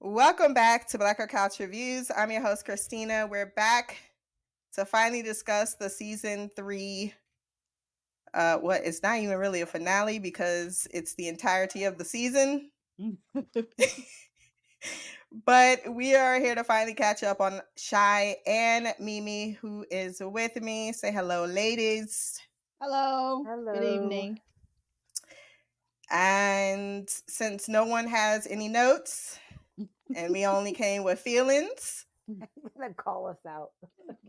Welcome back to Black Girl Couch Reviews. I'm your host, Christina. We're back to finally discuss the season 3. What it's not even really a finale because it's the entirety of the season. But we are here to finally catch up on Chy and Mimi, who is with me. Say hello, ladies. Hello. Hello. Good evening. And since no one has any notes and we only came with feelings, Gonna call us out.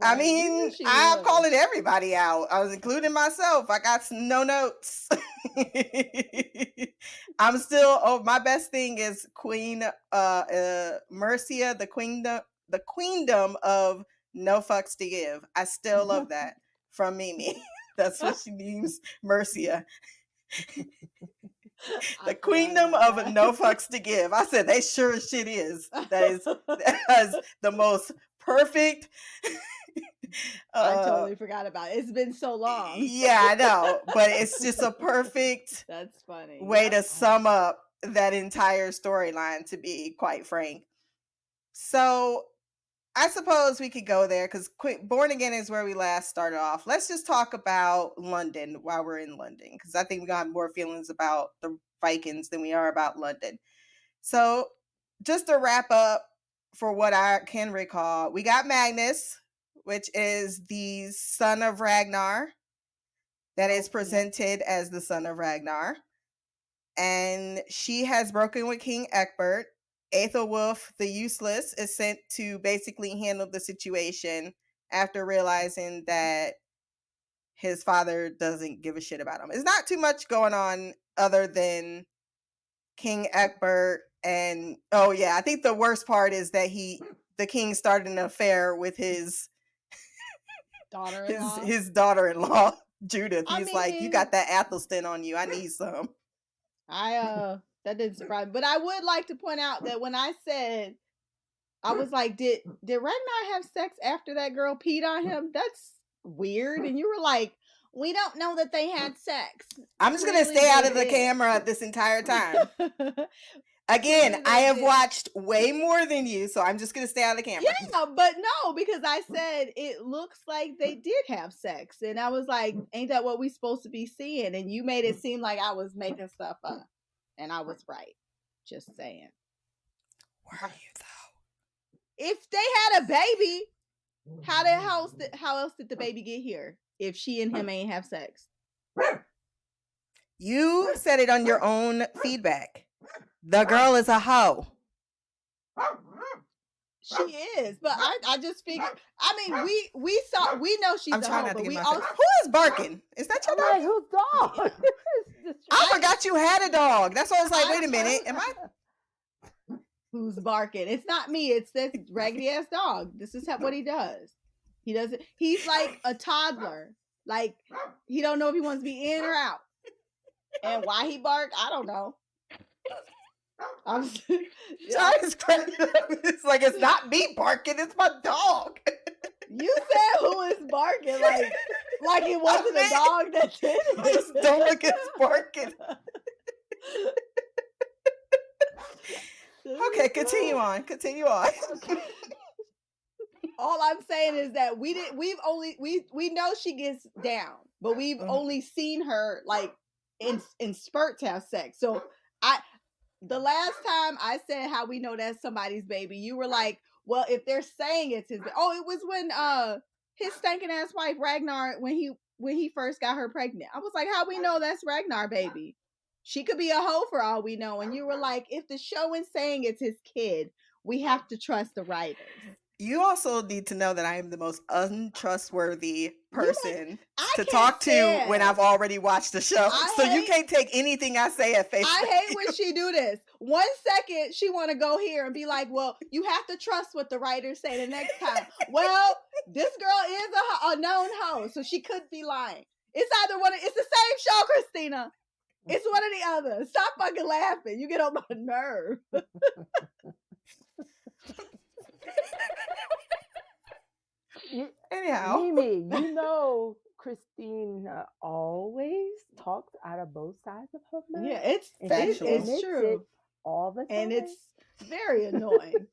I mean, I'm calling everybody out. I was including myself. I got no notes. I'm still. My best thing is Queen Mercia, the queendom of no fucks to give. I still love that from Mimi. That's what she means, Mercia. The queendom of no fucks to give. I said they sure as shit is. That is the most perfect. I totally forgot about it. It's been so long. Yeah, I know, but it's just a perfect That's funny way to sum up that entire storyline, to be quite frank. So I suppose we could go there because Born Again is where we last started off. Let's just talk about London while we're in London, because I think we got more feelings about the Vikings than we are about London. So just to wrap up, for what I can recall, we got Magnus, which is the son of Ragnar, that is presented as the son of Ragnar. And she has broken with King Egbert. Aethelwulf the Useless is sent to basically handle the situation after realizing that his father doesn't give a shit about him. It's not too much going on other than King Egbert. And I think the worst part is that the king started an affair with his daughter-in-law. his daughter-in-law, Judith. He's like, you got that Athelstan on you. I need some. That didn't surprise me. But I would like to point out that when I said, I was like, did Ragnar have sex after that girl peed on him? That's weird. And you were like, we don't know that they had sex. I'm just going to stay out of the camera this entire time. Again, I have watched way more than you, so I'm just going to stay out of the camera. Yeah, but no, because I said it looks like they did have sex. And I was like, ain't that what we supposed to be seeing? And you made it seem like I was making stuff up. And I was right. Just saying. Were you, though? If they had a baby, how else did the baby get here if she and him ain't have sex? You said it on your own feedback. The girl is a hoe. She is, but I just figured. I mean, we know she's a hoe, but we also. Who is barking? Is that your dog? Whose dog? I forgot you had a dog. That's why I was like, wait a minute, am I? Who's barking? It's not me. It's this raggedy ass dog. This is what he does. He doesn't. He's like a toddler. Like he don't know if he wants to be in or out. And why he bark, I don't know. It's like it's not me barking, it's my dog. You said who is barking, like it wasn't a dog that did it. This dog is barking. Okay, continue on. All I'm saying is that we know she gets down, but we've only seen her like in spurts have sex. So the last time I said how we know that's somebody's baby, you were like, well, if they're saying it's his, it was when his stinking ass wife Ragnar, when he first got her pregnant. I was like, how we know that's Ragnar baby? She could be a hoe for all we know. And you were like, if the show is saying it's his kid, we have to trust the writers. You also need to know that I am the most untrustworthy person to talk to when I've already watched the show. You can't take anything I say at face value. I hate when she do this. 1 second, she want to go here and be like, well, you have to trust what the writers say the next time. Well, this girl is a known hoe, so she could be lying. It's either one. It's the same show, Christina. It's one or the other. Stop fucking laughing. You get on my nerve. Anyhow, Mimi, Christine always talks out of both sides of her mouth. Yeah, it's true all the time. And Very annoying.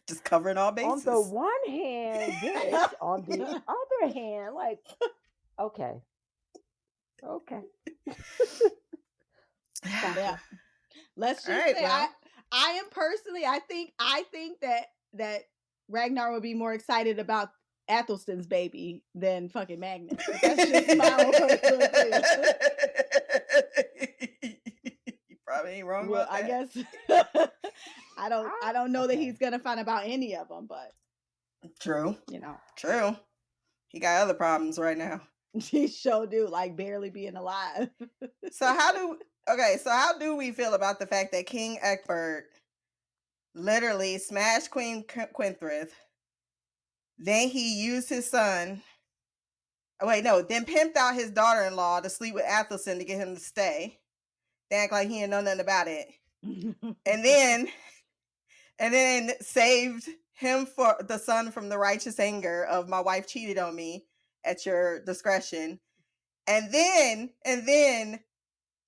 Just covering all On bases. the one hand, this. On the other hand, like, okay. Yeah. Let's just Alright, say well. I am personally I think that Ragnar would be more excited about Athelstan's baby than fucking Magnus. But that's just my own personal opinion. You probably ain't wrong Well, about I that. guess I don't know that Okay. he's gonna find about any of them, but True. you know, True. He got other problems right now. he sure do, like barely being alive. So how do we feel about the fact that King Egbert literally smashed Queen Quinthrith? Then he used his son. Then pimped out his daughter-in-law to sleep with Athelstan to get him to stay. They act like he didn't know nothing about it. And then saved him for the son from the righteous anger of my wife cheated on me at your discretion. And then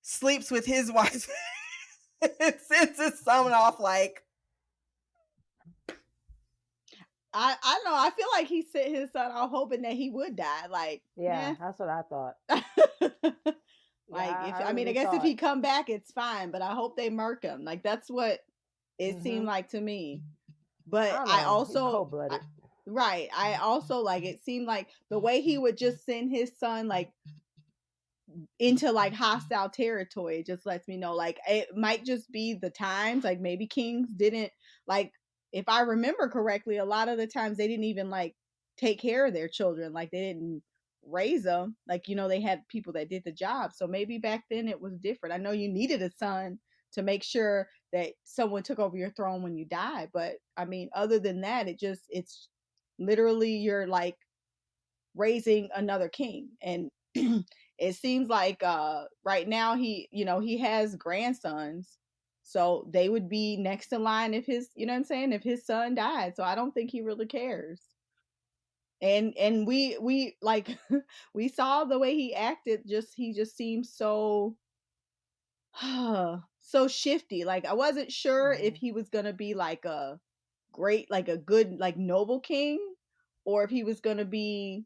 sleeps with his wife and sends his son off like. I don't know. I feel like he sent his son out hoping that he would die. Like, Yeah, that's what I thought. Like, Yeah, I guess if he come back, it's fine. But I hope they murk him. Like, that's what it seemed like to me. But I also, cold-blooded. Right. I also like it seemed like the way he would just send his son like into like hostile territory just lets me know like it might just be the times, like maybe kings didn't, like, if I remember correctly, a lot of the times they didn't even like take care of their children, like they didn't raise them, like, you know, they had people that did the job. So maybe back then it was different. I know you needed a son to make sure that someone took over your throne when you died, but I mean, other than that, it's literally you're like raising another king. And it seems like right now he has grandsons, so they would be next in line if his, you know what I'm saying, if his son died. So I don't think he really cares. And we like we saw the way he acted, he just seems so so shifty. Like I wasn't sure if he was gonna be like a great, like a good, like noble king, or if he was gonna be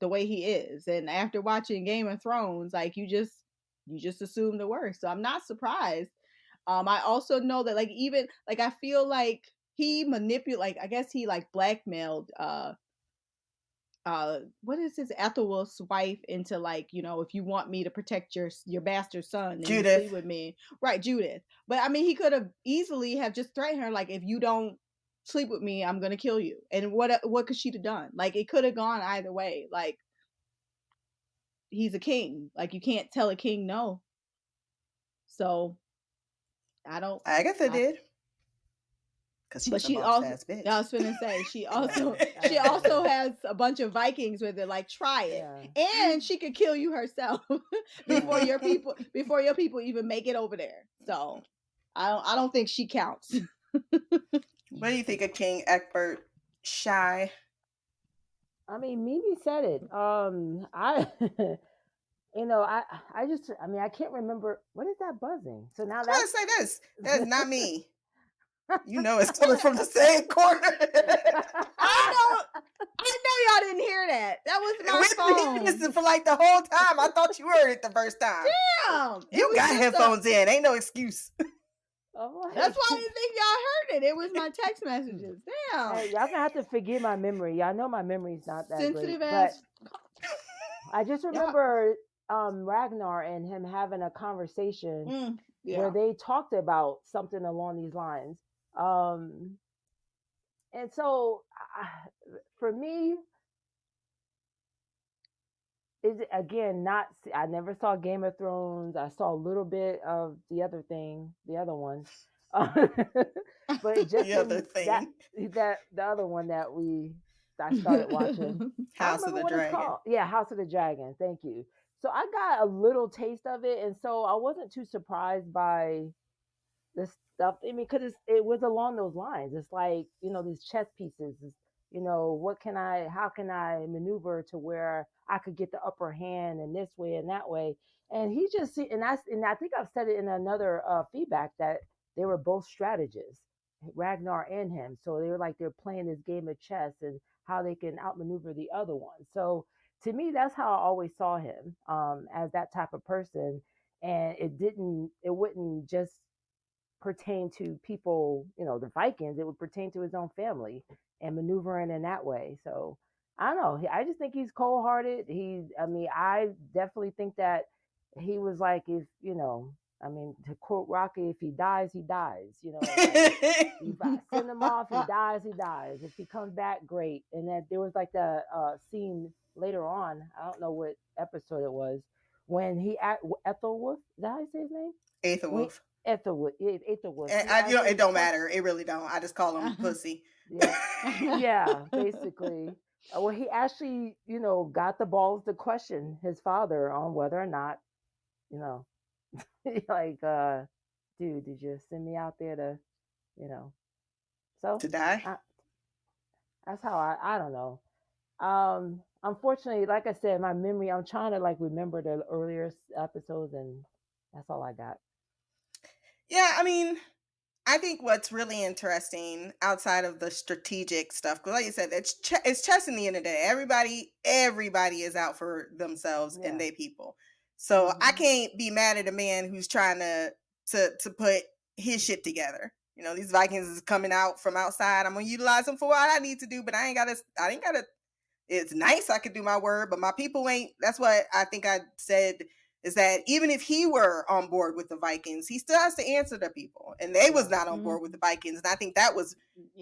the way he is. And after watching Game of Thrones, like you just assume the worst. So I'm not surprised. I also know that like even like I feel like he like I guess he like blackmailed what is his Ethelwulf's wife into like, you know, if you want me to protect your bastard son, then Judith. you sleep with me. Right, Judith. But I mean, he could have easily have just threatened her like, if you don't sleep with me, I'm gonna kill you. And what could she have done? Like it could have gone either way. Like he's a king. Like you can't tell a king no. So Agatha did. Because she's a boss ass bitch. I was finna say she also has a bunch of Vikings with her. Like try it, and she could kill you herself before your people even make it over there. So I don't think she counts. What do you think of King Egbert? Chy? I mean, Mimi said it. I you know, I just, I mean, I can't remember, what is that buzzing? So now that's... I was gonna say this. That's not me. You know it's coming from the same corner. I know y'all didn't hear that. That was my phone. Listened for like the whole time. I thought you heard it the first time. Damn. You got headphones in. Ain't no excuse. Oh, that's why I didn't think y'all heard it. It was my text messages. Damn. Hey, y'all gonna have to forgive my memory. Y'all know my memory's not that sensitive great, ass. But I just remember Ragnar and him having a conversation where they talked about something along these lines. And so for me, is again not. I never saw Game of Thrones. I saw a little bit of the other one, but just the other thing that the other one that I started watching, House of the Dragon. Yeah, House of the Dragon. Thank you. So I got a little taste of it, and so I wasn't too surprised by the stuff. I mean, because it was along those lines. It's like, you know, these chess pieces. You know, how can I maneuver to where I could get the upper hand in this way and that way? And he just, and I think I've said it in another feedback that they were both strategists, Ragnar and him. So they were like they're playing this game of chess and how they can outmaneuver the other one. So to me, that's how I always saw him, as that type of person. And it wouldn't just pertain to people, the Vikings. It would pertain to his own family and maneuvering in that way. So I don't know. I just think he's cold hearted. I mean, I definitely think that he was like, if, I mean, to quote Rocky, if he dies, he dies. Like, you send him off, he dies, he dies. If he comes back, great. And then there was like the scene later on, I don't know what episode it was, when Ethelwolf, is that how you say his name? Aethelwolf. Ethelwood. It don't matter. It really don't. I just call him pussy. Yeah, basically. Well, he actually, got the balls to question his father on whether or not, like, dude, did you send me out there to, so to die? That's how I don't know. Unfortunately, like I said, my memory, I'm trying to like remember the earlier episodes, and that's all I got. Yeah, I mean, I think what's really interesting outside of the strategic stuff, because like you said, it's chess in the end of the day. Everybody is out for themselves and their people. So I can't be mad at a man who's trying to put his shit together. These Vikings is coming out from outside. I'm gonna utilize them for what I need to do, but I ain't gotta. It's nice I could do my word, but my people ain't. That's what I think I said, is that even if he were on board with the Vikings, he still has to answer the people. And they was not on board with the Vikings. And I think that was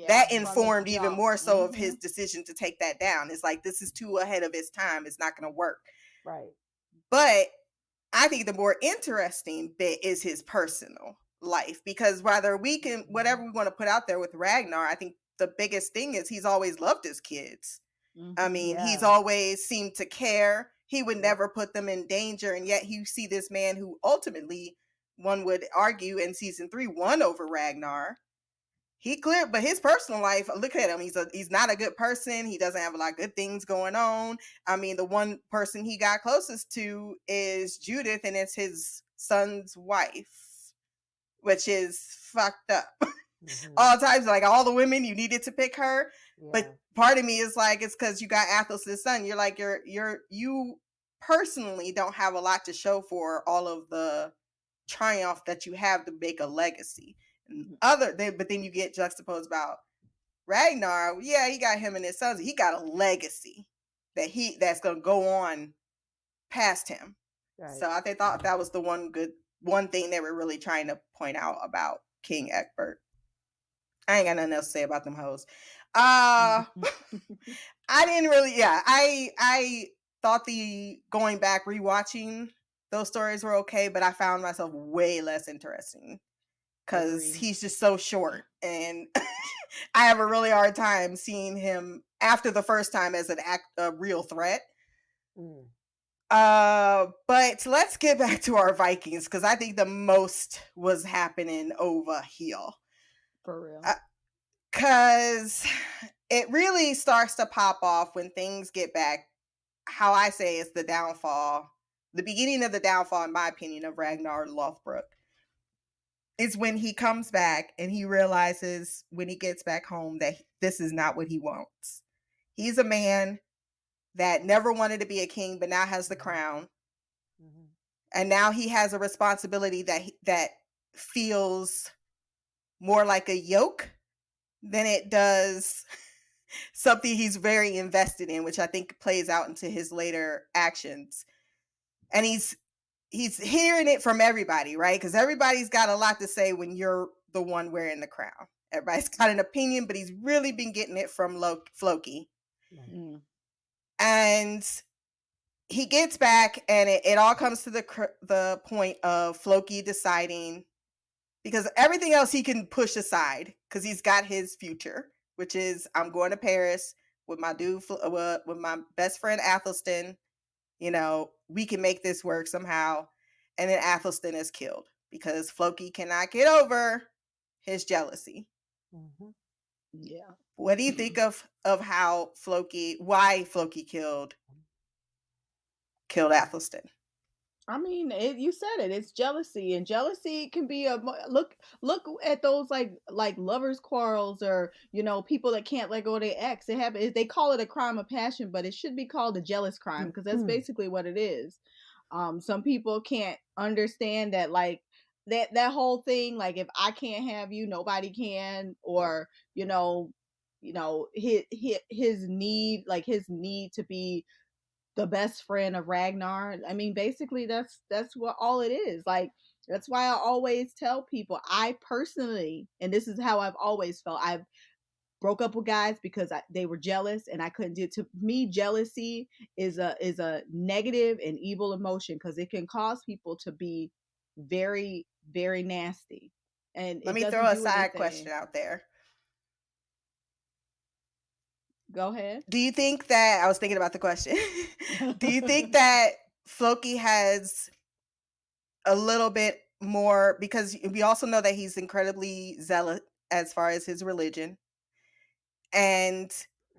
that informed even more so of his decision to take that down. It's like, this is too ahead of its time. It's not going to work. Right. But I think the more interesting bit is his personal life, because whether we can, whatever we want to put out there with Ragnar, I think the biggest thing is he's always loved his kids. I mean, he's always seemed to care. He would never put them in danger. And yet you see this man who ultimately, one would argue in season 3, won over Ragnar. He cleared, but his personal life, look at him. He's not a good person. He doesn't have a lot of good things going on. I mean, the one person he got closest to is Judith, and it's his son's wife, which is fucked up. All times, like all the women, you needed to pick her. But part of me is like, it's because you got Athel's son. You're like, you personally don't have a lot to show for all of the triumph that you have to make a legacy. But then you get juxtaposed about Ragnar. Yeah, he got him and his sons. He got a legacy that's gonna go on past him. Right. So I thought that was the one thing they were really trying to point out about King Egbert. I ain't got nothing else to say about them hoes. I didn't really, I thought the going back, rewatching those stories were okay, but I found myself way less interesting because he's just so short. And I have a really hard time seeing him after the first time as a real threat. But let's get back to our Vikings, because I think the most was happening over here. For real. Because it really starts to pop off when things get back. How I say it's the downfall, the beginning of the downfall, in my opinion, of Ragnar Lothbrok, is when he comes back and he realizes when he gets back home that this is not what he wants. He's a man that never wanted to be a king, but now has the crown. And now he has a responsibility that feels more like a yoke than it does something he's very invested in, which I think plays out into his later actions. And he's hearing it from everybody, right? Because everybody's got a lot to say when you're the one wearing the crown. Everybody's got an opinion, but he's really been getting it from Floki. And he gets back, and it all comes to the point of Floki deciding, because everything else he can push aside, because he's got his future, which is, I'm going to Paris with my dude, with my best friend Athelstan. We can make this work somehow. And then Athelstan is killed because Floki cannot get over his jealousy. Yeah. What do you think of why Floki killed Athelstan? I mean, you said it. It's jealousy, and jealousy can be a look. Look at those like lovers' quarrels, or people that can't let go of their ex. It happens. They call it a crime of passion, but it should be called a jealous crime because that's basically what it is. Some people can't understand that, like that whole thing. Like, if I can't have you, nobody can, or his need, like his need to be the best friend of Ragnar. I mean, basically that's what all it is. Like, that's why I always tell people, I personally, and this is how I've always felt, I've broke up with guys because they were jealous and I couldn't do it. To me, jealousy is a negative and evil emotion because it can cause people to be very, very nasty. And let it me doesn't throw a do side anything. question out there. Go ahead. Do you think that, I was thinking about the question, do you think that Floki has a little bit more, because we also know that he's incredibly zealous as far as his religion, and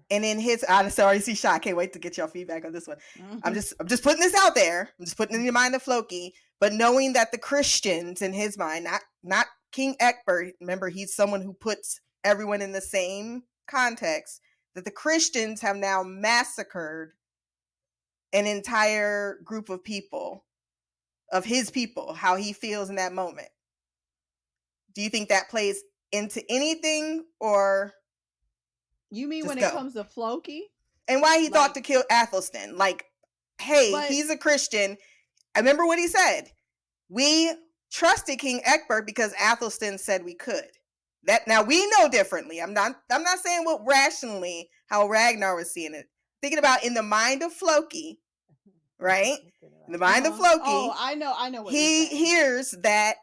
in his, I already see Chy. I can't wait to get your feedback on this one. Mm-hmm. I'm just putting this out there. I'm just putting it in the mind of Floki, but knowing that the Christians, in his mind, not King Egbert, remember he's someone who puts everyone in the same context, that the Christians have now massacred an entire group of people, of his people, how he feels in that moment. Do you think that plays into anything, or you mean just when go? it comes to Floki? And why he thought to kill Athelstan? Like, hey, he's a Christian. I remember what he said. We trusted King Egbert because Athelstan said we could. That, now we know differently. I'm not saying what rationally how Ragnar was seeing it. Thinking about in the mind of Floki, right? In the mind of Floki. Oh, I know what he hears that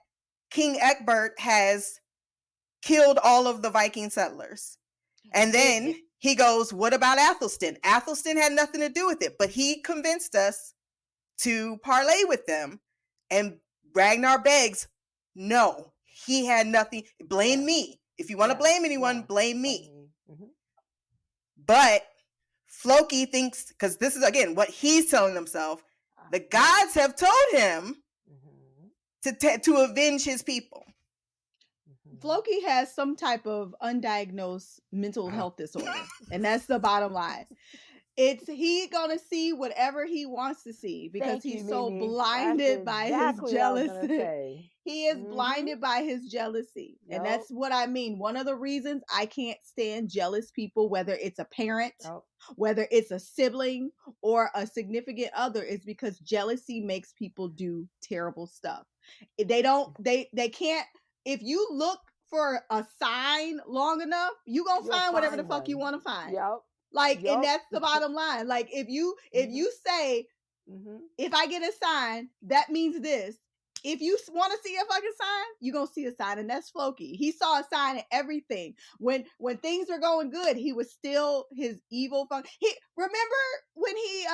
King Egbert has killed all of the Viking settlers. And then he goes, what about Athelstan? Athelstan had nothing to do with it, but he convinced us to parlay with them. And Ragnar begs, no, he had nothing. Blame me. If you want to blame anyone, blame me. Mm-hmm. But Floki thinks, because this is, again, what he's telling himself, the gods have told him to avenge his people. Floki has some type of undiagnosed mental health disorder, and that's the bottom line. He gonna see whatever he wants to see because he's so blinded by his jealousy. He is blinded by his jealousy. And that's what I mean. One of the reasons I can't stand jealous people, whether it's a parent, whether it's a sibling, or a significant other, is because jealousy makes people do terrible stuff. They can't. If you look for a sign long enough, you'll find whatever the fuck you want to find. And that's the bottom line. Like, if you say, if I get a sign, that means this. If you want to see a fucking sign, you're going to see a sign. And that's Floki. He saw a sign in everything. When things were going good, he was still his evil fun. Remember when he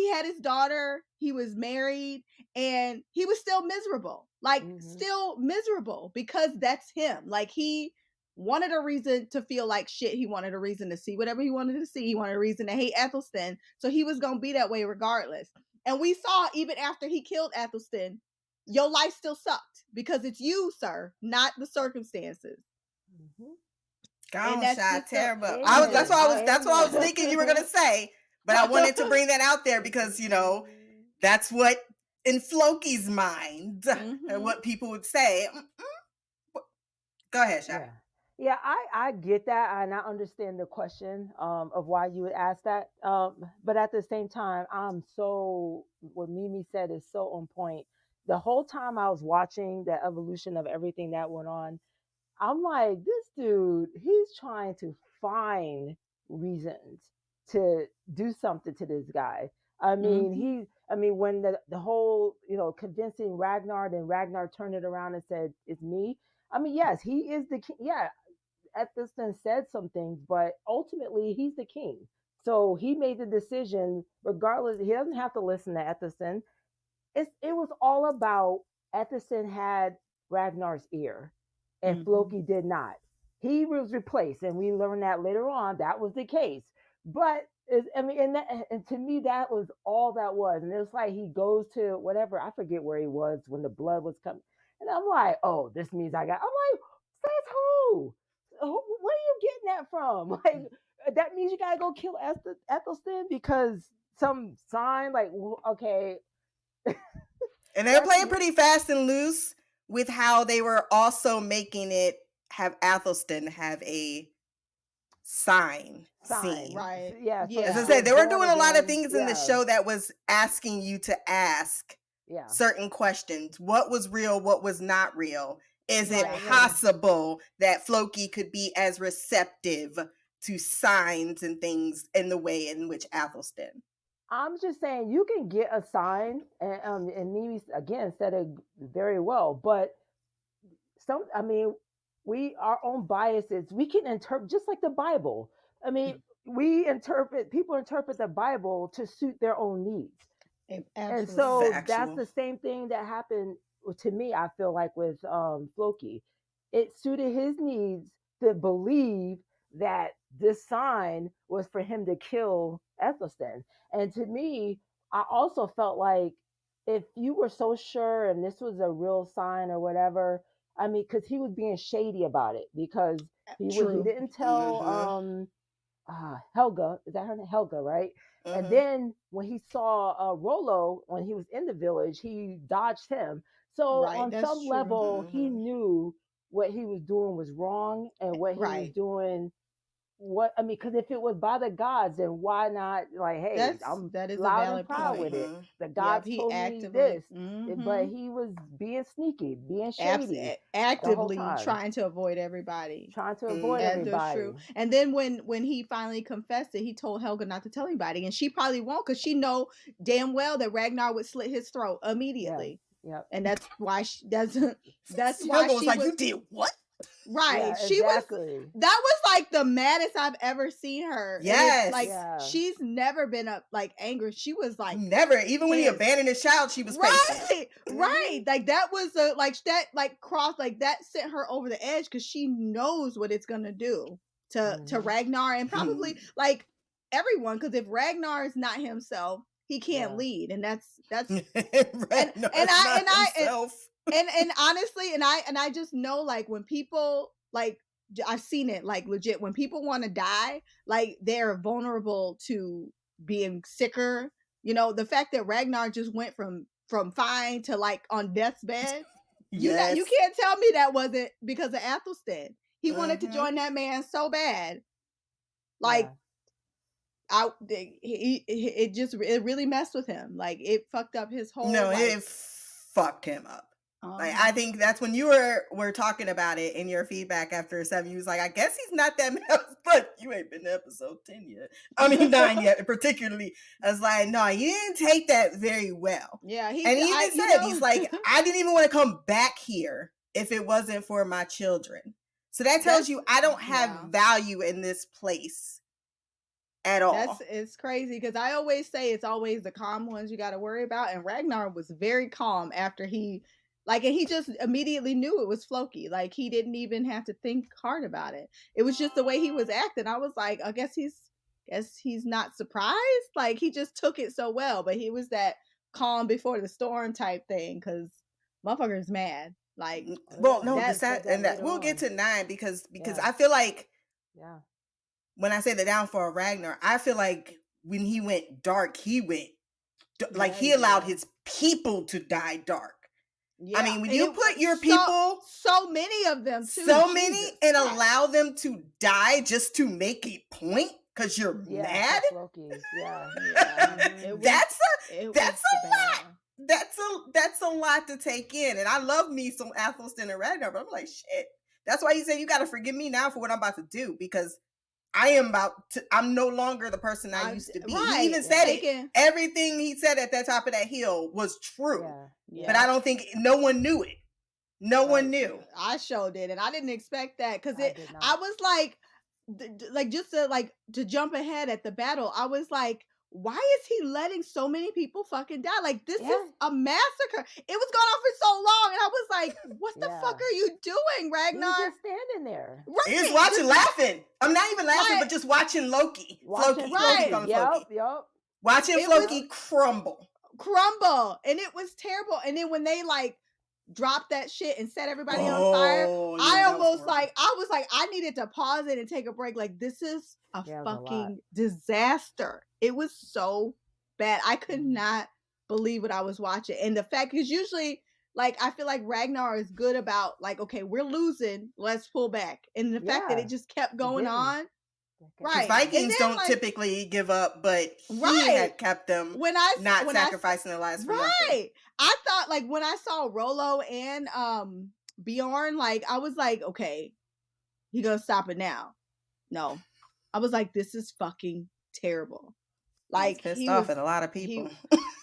had his daughter, he was married, and he was still miserable. Still miserable, because that's him. Like, he wanted a reason to feel like shit. He wanted a reason to see whatever he wanted to see. He wanted a reason to hate Athelstan. So he was going to be that way regardless. And we saw, even after he killed Athelstan, your life still sucked because it's you, sir, not the circumstances. Gone, shot terrible. That's what I was thinking you were gonna say, but I wanted to bring that out there because that's what in Floki's mind and what people would say. Go ahead, Chy. Yeah, I get that, and I understand the question of why you would ask that. But at the same time, what Mimi said is so on point. The whole time I was watching the evolution of everything that went on, I'm like, this dude, he's trying to find reasons to do something to this guy. I mean, when the whole, convincing Ragnar, then Ragnar turned it around and said, it's me. I mean, yes, he is the king. Yeah, Athelstan said some things, but ultimately he's the king. So he made the decision, regardless, he doesn't have to listen to Athelstan. It was all about Athelstan had Ragnar's ear, and Floki did not. He was replaced, and we learned that later on that was the case. But I mean, and to me, that was all that was. And it was like he goes to whatever, I forget where he was when the blood was coming. And I'm like, oh, this means I'm like, says who? Where are you getting that from? Like, that means you gotta go kill Ethelston because some sign, like, okay. And they're playing pretty fast and loose with how they were also making it have Athelstan have a sign scene. Right. Yeah. So as I said, they were doing a lot of things in the show that was asking you to ask certain questions. What was real? What was not real? Is it possible that Floki could be as receptive to signs and things in the way in which Athelstan? I'm just saying you can get a sign, and Mimi again said it very well. But we our own biases. We can interpret just like the Bible. I mean, people interpret the Bible to suit their own needs. And so that's the same thing that happened to me, I feel like, with Floki. It suited his needs to believe that this sign was for him to kill Ethelstan. And to me, I also felt like if you were so sure and this was a real sign or whatever, I mean, because he was being shady about it, because he didn't tell Helga, is that her name? Helga, right? And then when he saw Rollo, when he was in the village, he dodged him. So on some level, he knew what he was doing was wrong, and what he was doing, because if it was by the gods, then why not? Like, hey, I'm loud and proud with it. The gods told me this, but he was being sneaky, being shady, actively trying to avoid everybody. That's true. And then when he finally confessed it, he told Helga not to tell anybody, and she probably won't, because she know damn well that Ragnar would slit his throat immediately. Yeah. And that's why she doesn't. That's Helga why was she like, was, "You did what?" Right. Yeah, she exactly. that was like the maddest I've ever seen her. Yes. Like, she's never been angry. She was like, never. Even when he abandoned his child, she was right. Right. Like, that was cross, like, that sent her over the edge, because she knows what it's gonna do to Ragnar, and probably like everyone, because if Ragnar is not himself, he can't lead. And that's and honestly, and I just know, like, when people, like, I've seen it, like, legit, when people want to die, like, they're vulnerable to being sicker. The fact that Ragnar just went from fine to, like, on death's bed. You can't tell me that wasn't because of Athelstan. He wanted to join that man so bad. Like, it really messed with him. Like, it fucked up his whole life. It fucked him up. Like, I think that's when you were talking about it in your feedback after 7. You was like, I guess he's not that but you ain't been to episode 10 yet. I mean, 9 yet, particularly. I was like, no, you didn't take that very well. Yeah, he even said, he's like, I didn't even want to come back here if it wasn't for my children. So that tells you I don't have value in this place at all. It's crazy, because I always say it's always the calm ones you got to worry about, and Ragnar was very calm after he, like, and he just immediately knew it was Floki. Like, he didn't even have to think hard about it. It was just the way he was acting. I was like, I guess he's not surprised. Like, he just took it so well, but he was that calm before the storm type thing, because motherfucker's mad. Like, well, no, that we'll get to 9 because I feel like when I say the downfall of Ragnar, I feel like when he went dark, he allowed his people to die dark. Yeah, I mean, when you put your people, so many of them too, and allow them to die just to make a point because you're mad. That's a lot. That's a lot to take in. And I love me some Athelstan and Ragnar, but I'm like, shit. That's why he said, you got to forgive me now for what I'm about to do, because I'm no longer the person I used to be. Right. He even said it. Everything he said at that top of that hill was true. Yeah. But I don't think no one knew it. No one knew. I sure did. And I didn't expect that, because I was like just to jump ahead at the battle. I was like, why is he letting so many people fucking die? Like, this Yeah. is a massacre. It was going on for so long, and I was like, what the fuck are you doing, He was Ragnar? just standing there. Right. He was watching, laughing. I'm not even laughing, Right. but just watching Loki. Watching Floki. Right. We call him Floki. Yep. Watching It was- Floki crumble. And it was terrible. And then when they like dropped that shit and set everybody on fire, I almost like, I needed to pause it and take a break. Like, this is a fucking disaster. It was so bad. I could not believe what I was watching. And the fact is, usually, like, I feel like Ragnar is good about, like, okay, we're losing, let's pull back. And the fact that it just kept going on. Right. Vikings don't typically give up, but he had kept them not sacrificing their lives for nothing. I thought, like, when I saw Rollo and Bjorn, like, I was like, okay, he gonna stop it now. No. I was like, this is fucking terrible. Like, pissed off at a lot of people.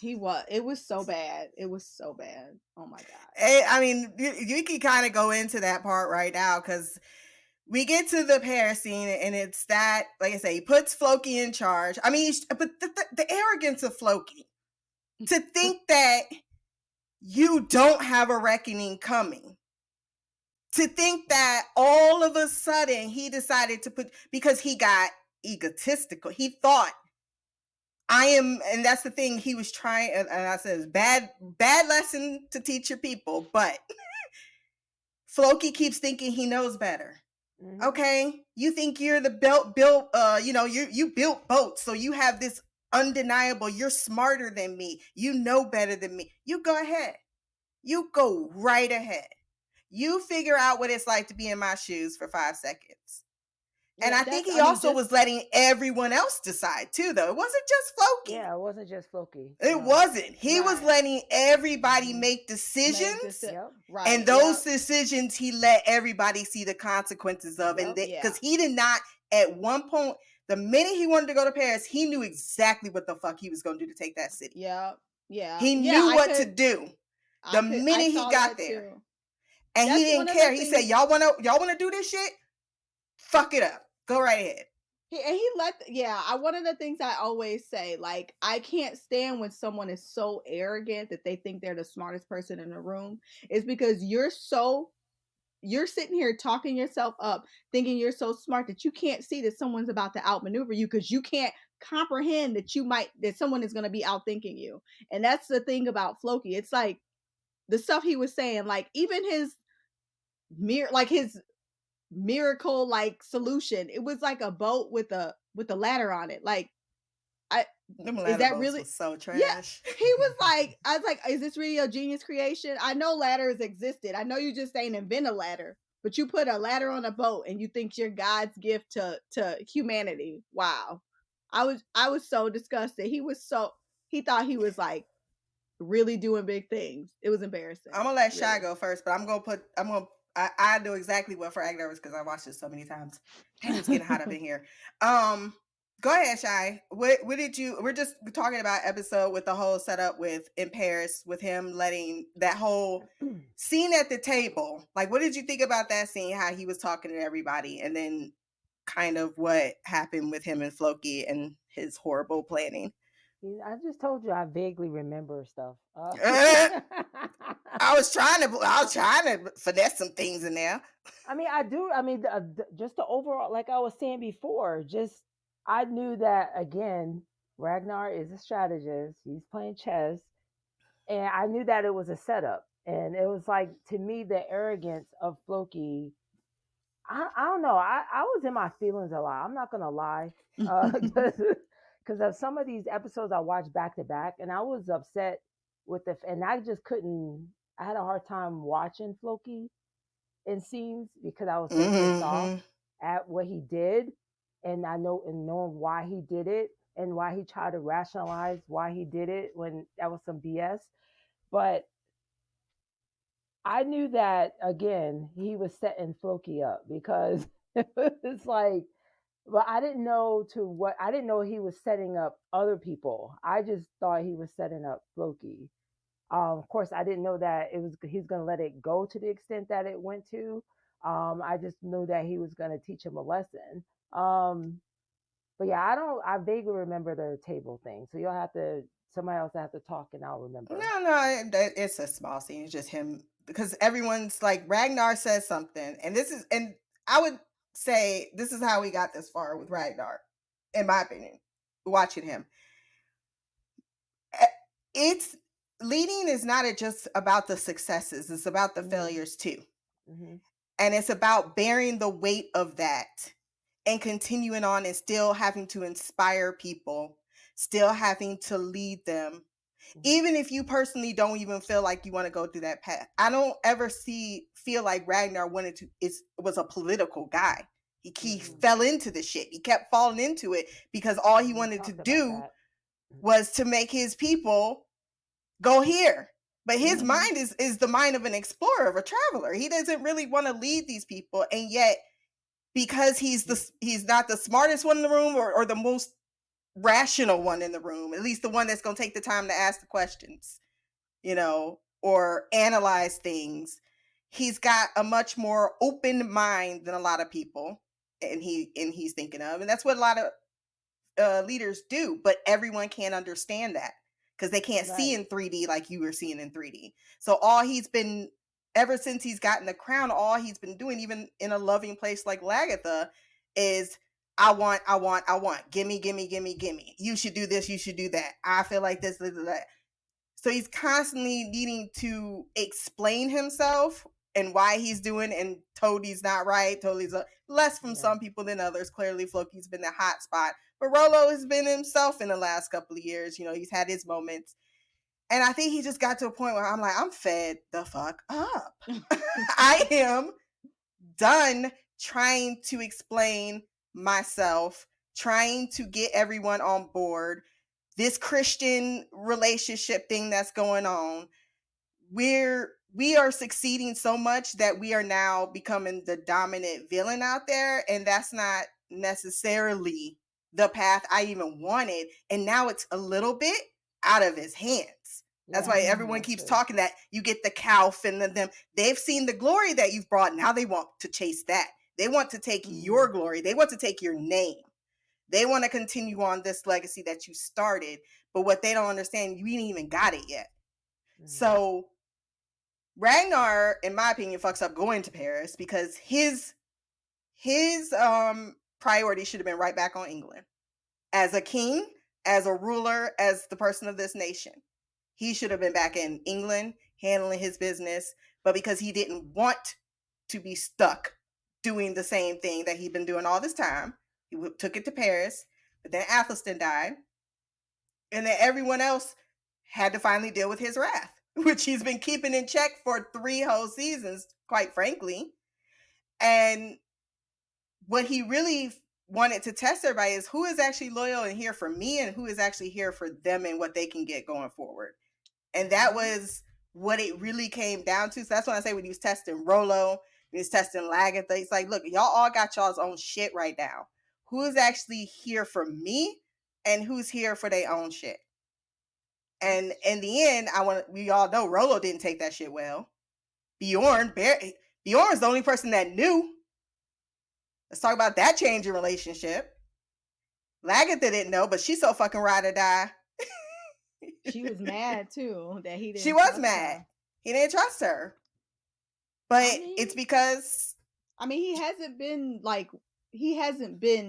It was so bad. It was so bad. Oh my God. I mean, you can kind of go into that part right now, because we get to the pair scene, and it's that, like I say, he puts Floki in charge. I mean, but the arrogance of Floki to think that you don't have a reckoning coming. To think that all of a sudden he decided to because he got egotistical. He thought, and that's the thing he was trying, and I said, bad lesson to teach your people, but Floki keeps thinking he knows better. Mm-hmm. Okay, you think you're the built, you built boats, so you have this undeniable, you're smarter than me, you know better than me. You go ahead. You go right ahead. You figure out what it's like to be in my shoes for 5 seconds. And I think he also was letting everyone else decide too, though. It wasn't just Floki. Yeah, it wasn't just Floki. It wasn't. He was letting everybody make decisions. And those decisions, he let everybody see the consequences of. And because he did not, at one point, the minute he wanted to go to Paris, he knew exactly what the fuck he was going to do to take that city. Yeah. He knew what to do the minute he got there. And he didn't care. He said, y'all wanna do this shit? Fuck it up. Go right ahead. One of the things I always say, like, I can't stand when someone is so arrogant that they think they're the smartest person in the room. It's because you're sitting here talking yourself up, thinking you're so smart that you can't see that someone's about to outmaneuver you, because you can't comprehend that someone is going to be outthinking you. And that's the thing about Floki. It's like the stuff he was saying, like, even his miracle like solution, it was like a boat with a ladder on it. Like, is that really so trash? Yeah, he was like, I was like, is this really a genius creation? I know ladders existed. I know you just ain't invent a ladder, but you put a ladder on a boat and you think you're God's gift to humanity. Wow. I was so disgusted. He thought he was like really doing big things. It was embarrassing. I'm gonna let Chy go first, but I know exactly what Ragnar was, because I watched it so many times. Damn, it's getting hot up in here. Go ahead, Chy. What did you? We're just talking about episode with the whole setup in Paris, with him letting that whole scene at the table. Like, what did you think about that scene? How he was talking to everybody, and then kind of what happened with him and Floki and his horrible planning. I just told you I vaguely remember stuff. I was trying to finesse some things in there. I mean, I do. I mean, just the overall, like I was saying before, I knew that, again, Ragnar is a strategist. He's playing chess. And I knew that it was a setup. And it was like, to me, the arrogance of Floki, I don't know. I was in my feelings a lot. I'm not going to lie. Because of some of these episodes I watched back to back, and I was upset with and I just couldn't, I had a hard time watching Floki in scenes because I was so pissed off at what he did. And knowing why he did it and why he tried to rationalize why he did it when that was some BS. But I knew that, again, he was setting Floki up, because it's like, but I didn't know he was setting up other people. I just thought he was setting up Floki. Of course, I didn't know that he's going to let it go to the extent that it went to. I just knew that he was going to teach him a lesson. But yeah, I vaguely remember the table thing. So somebody else have to talk and I'll remember. No, it's a small scene. It's just him, because everyone's like, Ragnar says something, and I would say this is how we got this far with Ragnar, in my opinion, watching him. It's leading is not just about the successes, it's about the failures too. And it's about bearing the weight of that and continuing on and still having to inspire people, still having to lead them, even if you personally don't even feel like you want to go through that path. I don't ever feel like Ragnar was a political guy. He fell into the shit. He kept falling into it because all he wanted to do was to make his people go here. But his mind is the mind of an explorer, of a traveler. He doesn't really want to lead these people, and yet because he's not the smartest one in the room or the most rational one in the room, at least the one that's going to take the time to ask the questions, or analyze things. He's got a much more open mind than a lot of people, and he's thinking of, and that's what a lot of leaders do. But everyone can't understand that because they can't see in 3D like you were seeing in 3D. So ever since he's gotten the crown, all he's been doing, even in a loving place like Lagatha, is I want. Gimme. You should do this. You should do that. I feel like this, that. So he's constantly needing to explain himself and why he's doing, and Toadie's not right. Toadie's less from some people than others. Clearly, Floki's been the hot spot. But Rolo has been himself in the last couple of years. He's had his moments. And I think he just got to a point where I'm like, I'm fed the fuck up. I am done trying to explain myself, trying to get everyone on board. This Christian relationship thing that's going on, we are succeeding so much that we are now becoming the dominant villain out there, and that's not necessarily the path I even wanted. And now it's a little bit out of his hands. That's why everyone keeps talking that you get the Calf and them. They've seen the glory that you've brought. Now they want to chase that. They want to take your glory. They want to take your name. They want to continue on this legacy that you started. But what they don't understand, you ain't even got it yet. So Ragnar, in my opinion, fucks up going to Paris because his priority should have been right back on England. As a king, as a ruler, as the person of this nation. He should have been back in England handling his business, but because he didn't want to be stuck doing the same thing that he'd been doing all this time, he took it to Paris. But then Athelstan died, and then everyone else had to finally deal with his wrath, which he's been keeping in check for 3 whole seasons, quite frankly. And what he really wanted to test everybody is who is actually loyal and here for me, and who is actually here for them and what they can get going forward. And that was what it really came down to. So that's when I say when he was testing Rolo, when he was testing Lagatha, he's like, look, y'all all got y'all's own shit right now. Who is actually here for me and who's here for their own shit? And in the end, we all know Rolo didn't take that shit well. Bjorn's the only person that knew. Let's talk about that change in relationship. Lagatha didn't know, but she's so fucking ride or die. She was mad too that he didn't. She was mad. Her. He didn't trust her. But it's because he hasn't been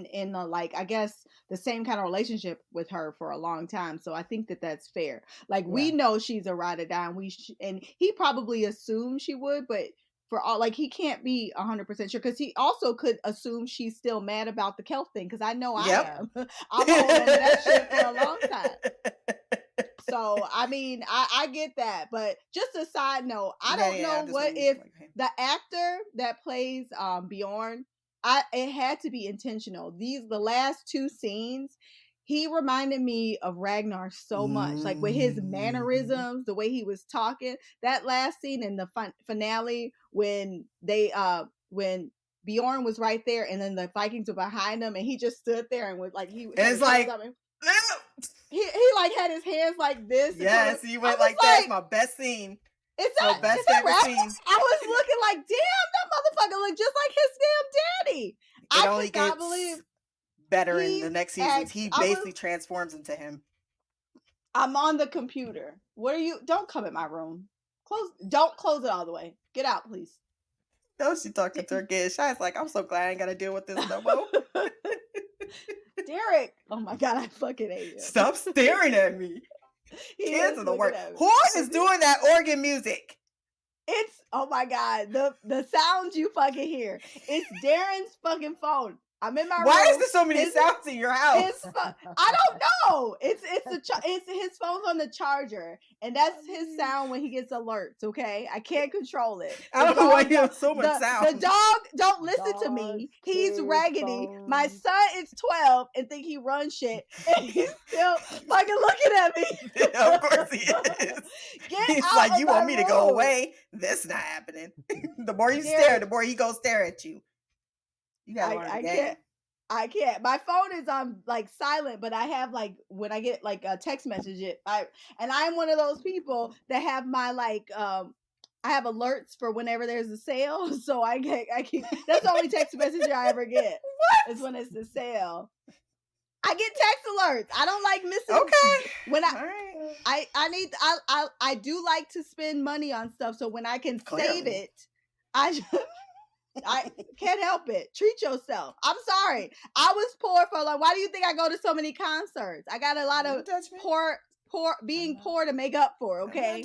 in I guess the same kind of relationship with her for a long time. So I think that's fair. We know she's a ride or die, and he probably assumed she would, but for all he can't be 100% sure because he also could assume she's still mad about the Kelp thing because I know I am. I'm holding on to that shit for a long time. So I get that, but just a side note, I don't know what if the actor that plays Bjorn, it had to be intentional. The last 2 scenes, he reminded me of Ragnar so much, with his mannerisms, the way he was talking. That last scene in the finale when when Bjorn was right there and then the Vikings were behind him and he just stood there and was he it's like. He had his hands like this. Yes, he went like that. It's my best scene. It's my best favorite scene. I was looking like, damn, that motherfucker looked just like his damn daddy. I could not believe better in the next seasons. He basically transforms. transforms into him. I'm on the computer. What are you? Don't come in my room. Don't close it all the way. Get out, please. No, she talking to her kids. Shy's like, I'm so glad I ain't got to deal with this no more. Derek. Oh my God, I fucking hate you. Stop staring at me. Kids are the worst. Who is doing that organ music? It's, oh my God, the sounds you fucking hear. It's Darren's fucking phone. I'm in my room. Why is there so many sounds in your house? I don't know. It's his phone's on the charger, and that's his sound when he gets alerts. Okay, I can't control it. I don't know why you have so much sound. The dog don't listen to me. He's raggedy. Phone. My son is 12 and think he runs shit, and he's still fucking looking at me. Yeah, of course he is. He's like, you want me to go away? That's not happening. The more you stare, the more he goes stare at you. You gotta learn the game. I can't. My phone is on like silent, but I have like when I get like a text message, and I'm one of those people that have my like I have alerts for whenever there's a sale, so I keep that's the only text message I ever get. What? Is when it's a sale. I get text alerts. I don't like missing. Okay. When I do like to spend money on stuff, so when I can save it, I can't help it. Treat yourself. I'm sorry. I was poor for a long. Why do you think I go to so many concerts? I got a lot of being poor to make up for. Okay,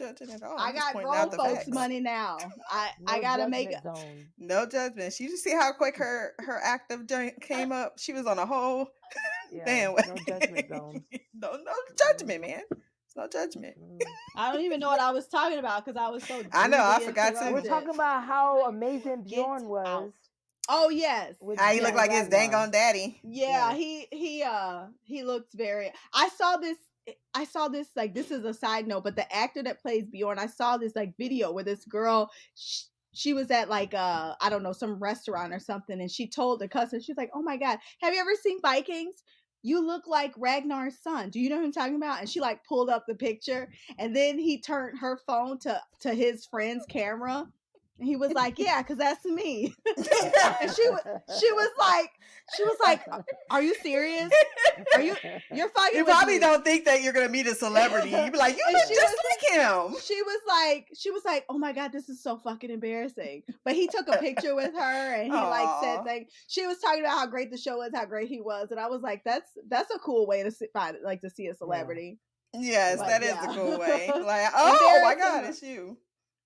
I got grown folks money now. I gotta make it. No judgment. She just see how quick her active joint came up. She was on a whole bandwagon. No judgment zone. No judgment, man. No judgment. I don't even know what I was talking about because I was so. I know. I forgot too. We're talking about how amazing Bjorn was. Out. Oh yes, how he looked like his dang on daddy. Yeah, he looks very. I saw this like, this is a side note, but the actor that plays Bjorn, I saw this like video where this girl. She was at like I don't know, some restaurant or something, and she told the customer, she's like, "Oh my God, have you ever seen Vikings? You look like Ragnar's son. Do you know who I'm talking about?" And she like pulled up the picture, and then he turned her phone to his friend's camera, and he was like, "Yeah, because that's me." And she was like, "Are you serious? You're fucking?" You probably don't think that you're gonna meet a celebrity. You'd be like, "You look just like him." She was like, "Oh my God, this is so fucking embarrassing." But he took a picture with her, and he like said things. She was talking about how great the show was, how great he was, and I was like, "That's a cool way to see a celebrity." Yes, but, that is a cool way. Like, oh my God, it's you.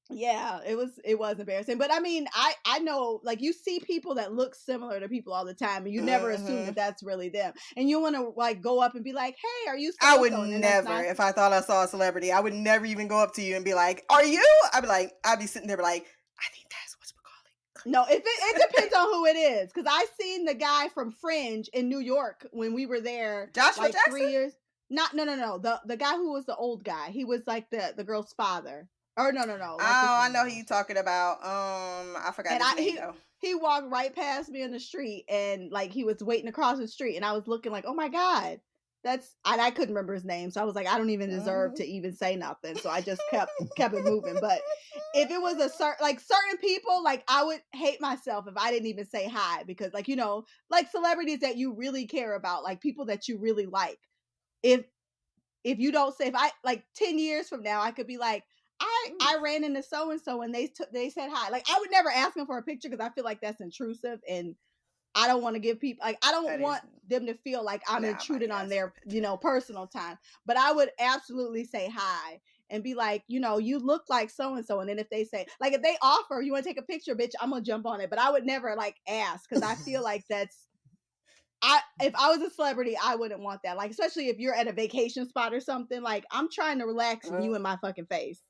Yeah, it was embarrassing. But I mean, I know, like, you see people that look similar to people all the time, and you never assume that that's really them. And you want to like go up and be like, "Hey, are you?" I would never, if I thought I saw a celebrity, I would never even go up to you and be like, "Are you?" I'd be sitting there like, "I think that's what's Macaulay." No, it depends on who it is, because I seen the guy from Fringe in New York when we were there. Joshua like Jackson? 3 years. No. The guy who was the old guy. He was like the girl's father. Or no. Like, I know who you talking about. I forgot his name though. He walked right past me in the street, and like he was waiting across the street, and I was looking like, "Oh my God, I couldn't remember his name, so I was like, I don't even deserve to even say nothing, so I just kept it moving. But if it was certain people, like, I would hate myself if I didn't even say hi, because like, you know, like celebrities that you really care about, like people that you really like, if you don't say, if I like 10 years from now, I could be like, I ran into so-and-so and they said hi. Like, I would never ask them for a picture because I feel like that's intrusive, and I don't want to give people, like, I don't want them to feel like I'm intruding on their, you know, personal time. But I would absolutely say hi and be like, you know, you look like so-and-so. And then if they say, like, if they offer, you want to take a picture, bitch, I'm going to jump on it. But I would never like ask, because I feel like if I was a celebrity, I wouldn't want that. Like, especially if you're at a vacation spot or something, like, I'm trying to relax and you in my fucking face.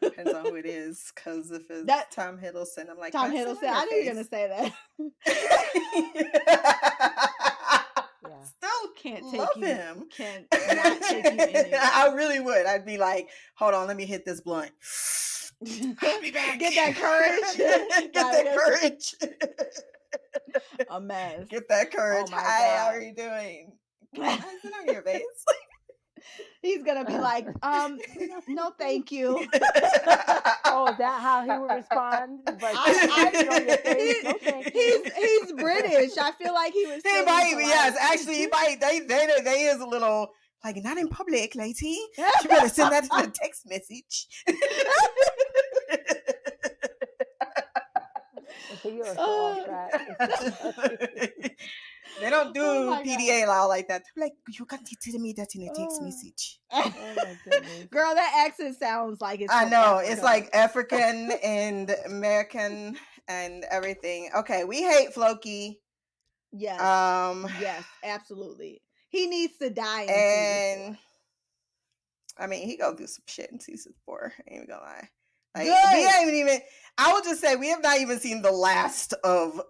Depends on who it is, because if it's Tom Hiddleston, I'm like, Tom Hiddleston. I knew you were gonna say that. Still can't take love you. Him. Can't not take you anywhere. I really would. I'd be like, hold on, let me hit this blunt. I'll be back. Get that courage. Get that courage. A mess. Get that courage. Oh my Hi, God. how are you doing? Why is it on your face? He's gonna be like, no, thank you. Oh, is that how he would respond? Like, no, thank you. He's British. which I feel like he was. He might, yes, actually, he might. They is a little like not in public, lady. You better send that in a text message. You are so off track. They don't do PDA law like that. They're like, you can't tell me that in a text message. Oh my goodness. Girl, that accent sounds like it's. I know. Africa. It's like African and American and everything. Okay, we hate Floki. Yes. Yes, absolutely. He needs to die in season 4. I mean, he go through some shit in season 4. I ain't even gonna lie. Like, Good. we haven't even. I will just say we have not even seen the last of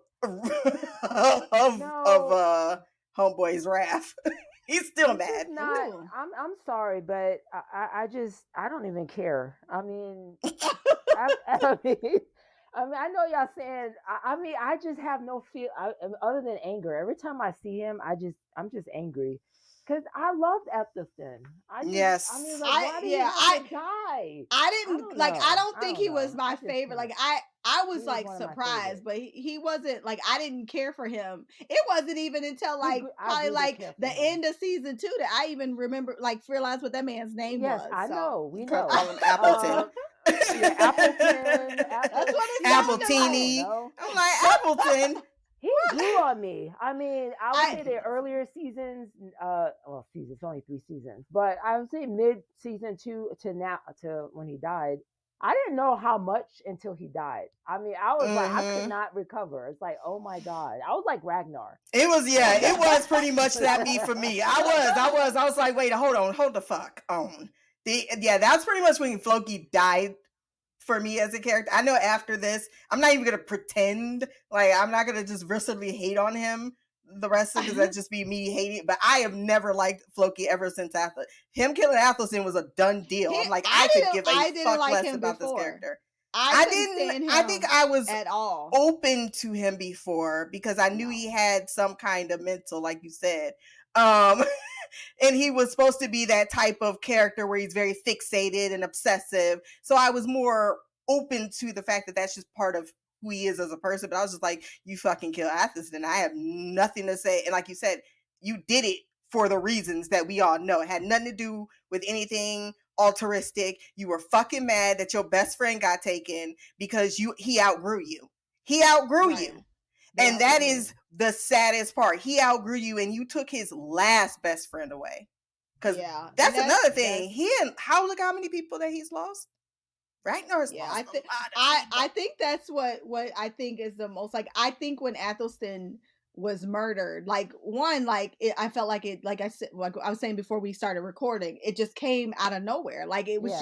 Homeboy's wrath. He's still mad. I'm sorry, but I don't even care. I mean, I know y'all saying. I just have no feel other than anger. Every time I see him, I'm just angry. Because I loved Ethelston. Yes. I mean, like, why did he have to die? I don't think he was my favorite. Like, I was like surprised, but he wasn't like, I didn't care for him. It wasn't even until like probably like the end of season 2 that I even remember, like, realized what that man's name was. Yes, I know. We know. Call him Appleton. Yeah, Appleton. That's what it Appletini. I'm like, Appleton. He grew on me. I mean, I would say the earlier seasons, it's only 3 seasons, but I would say mid season 2 to when he died, I didn't know how much until he died. I mean, I was like, I could not recover. It's like, oh my God. I was like Ragnar. It was pretty much that me for me. I was like, wait, hold the fuck on. That's pretty much when Floki died for me as a character. I know after this, I'm not even gonna pretend like I'm not gonna just viscerally hate on him the rest of it, because that'd just be me hating. But I have never liked Floki ever since him killing Athelstan was a done deal. I'm like, I could give a fuck less about this character. I think I was at all open to him before because I knew he had some kind of mental, like you said. And he was supposed to be that type of character where he's very fixated and obsessive. So I was more open to the fact that that's just part of who he is as a person. But I was just like, you fucking kill Athelstan. I have nothing to say. And like you said, you did it for the reasons that we all know. It had nothing to do with anything altruistic. You were fucking mad that your best friend got taken because he outgrew you. He outgrew you. And that is the saddest part. He outgrew you and you took his last best friend away. Because that's another thing. Look how many people that he's lost. Ragnar's lost I think that's what I think is the most, like, I think when Athelstan was murdered, like, one, like, I felt like it, like I said, like I was saying before we started recording, it just came out of nowhere. Like, it was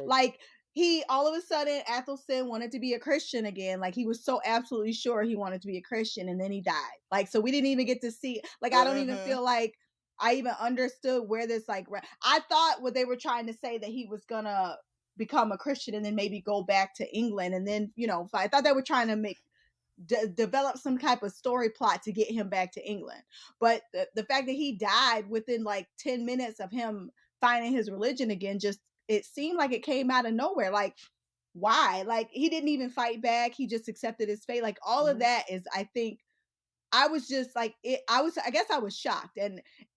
like, he, all of a sudden, Athelstan wanted to be a Christian again. Like, he was so absolutely sure he wanted to be a Christian, and then he died. Like, so we didn't even get to see, like, I don't even feel like I even understood where this, like, I thought what they were trying to say, that he was gonna become a Christian and then maybe go back to England. And then, I thought they were trying to develop some type of story plot to get him back to England. But the fact that he died within like 10 minutes of him finding his religion again, just, it seemed like it came out of nowhere. Like, why? Like, he didn't even fight back. He just accepted his fate. Like, all of that is, I think, I was just like, I guess I was shocked.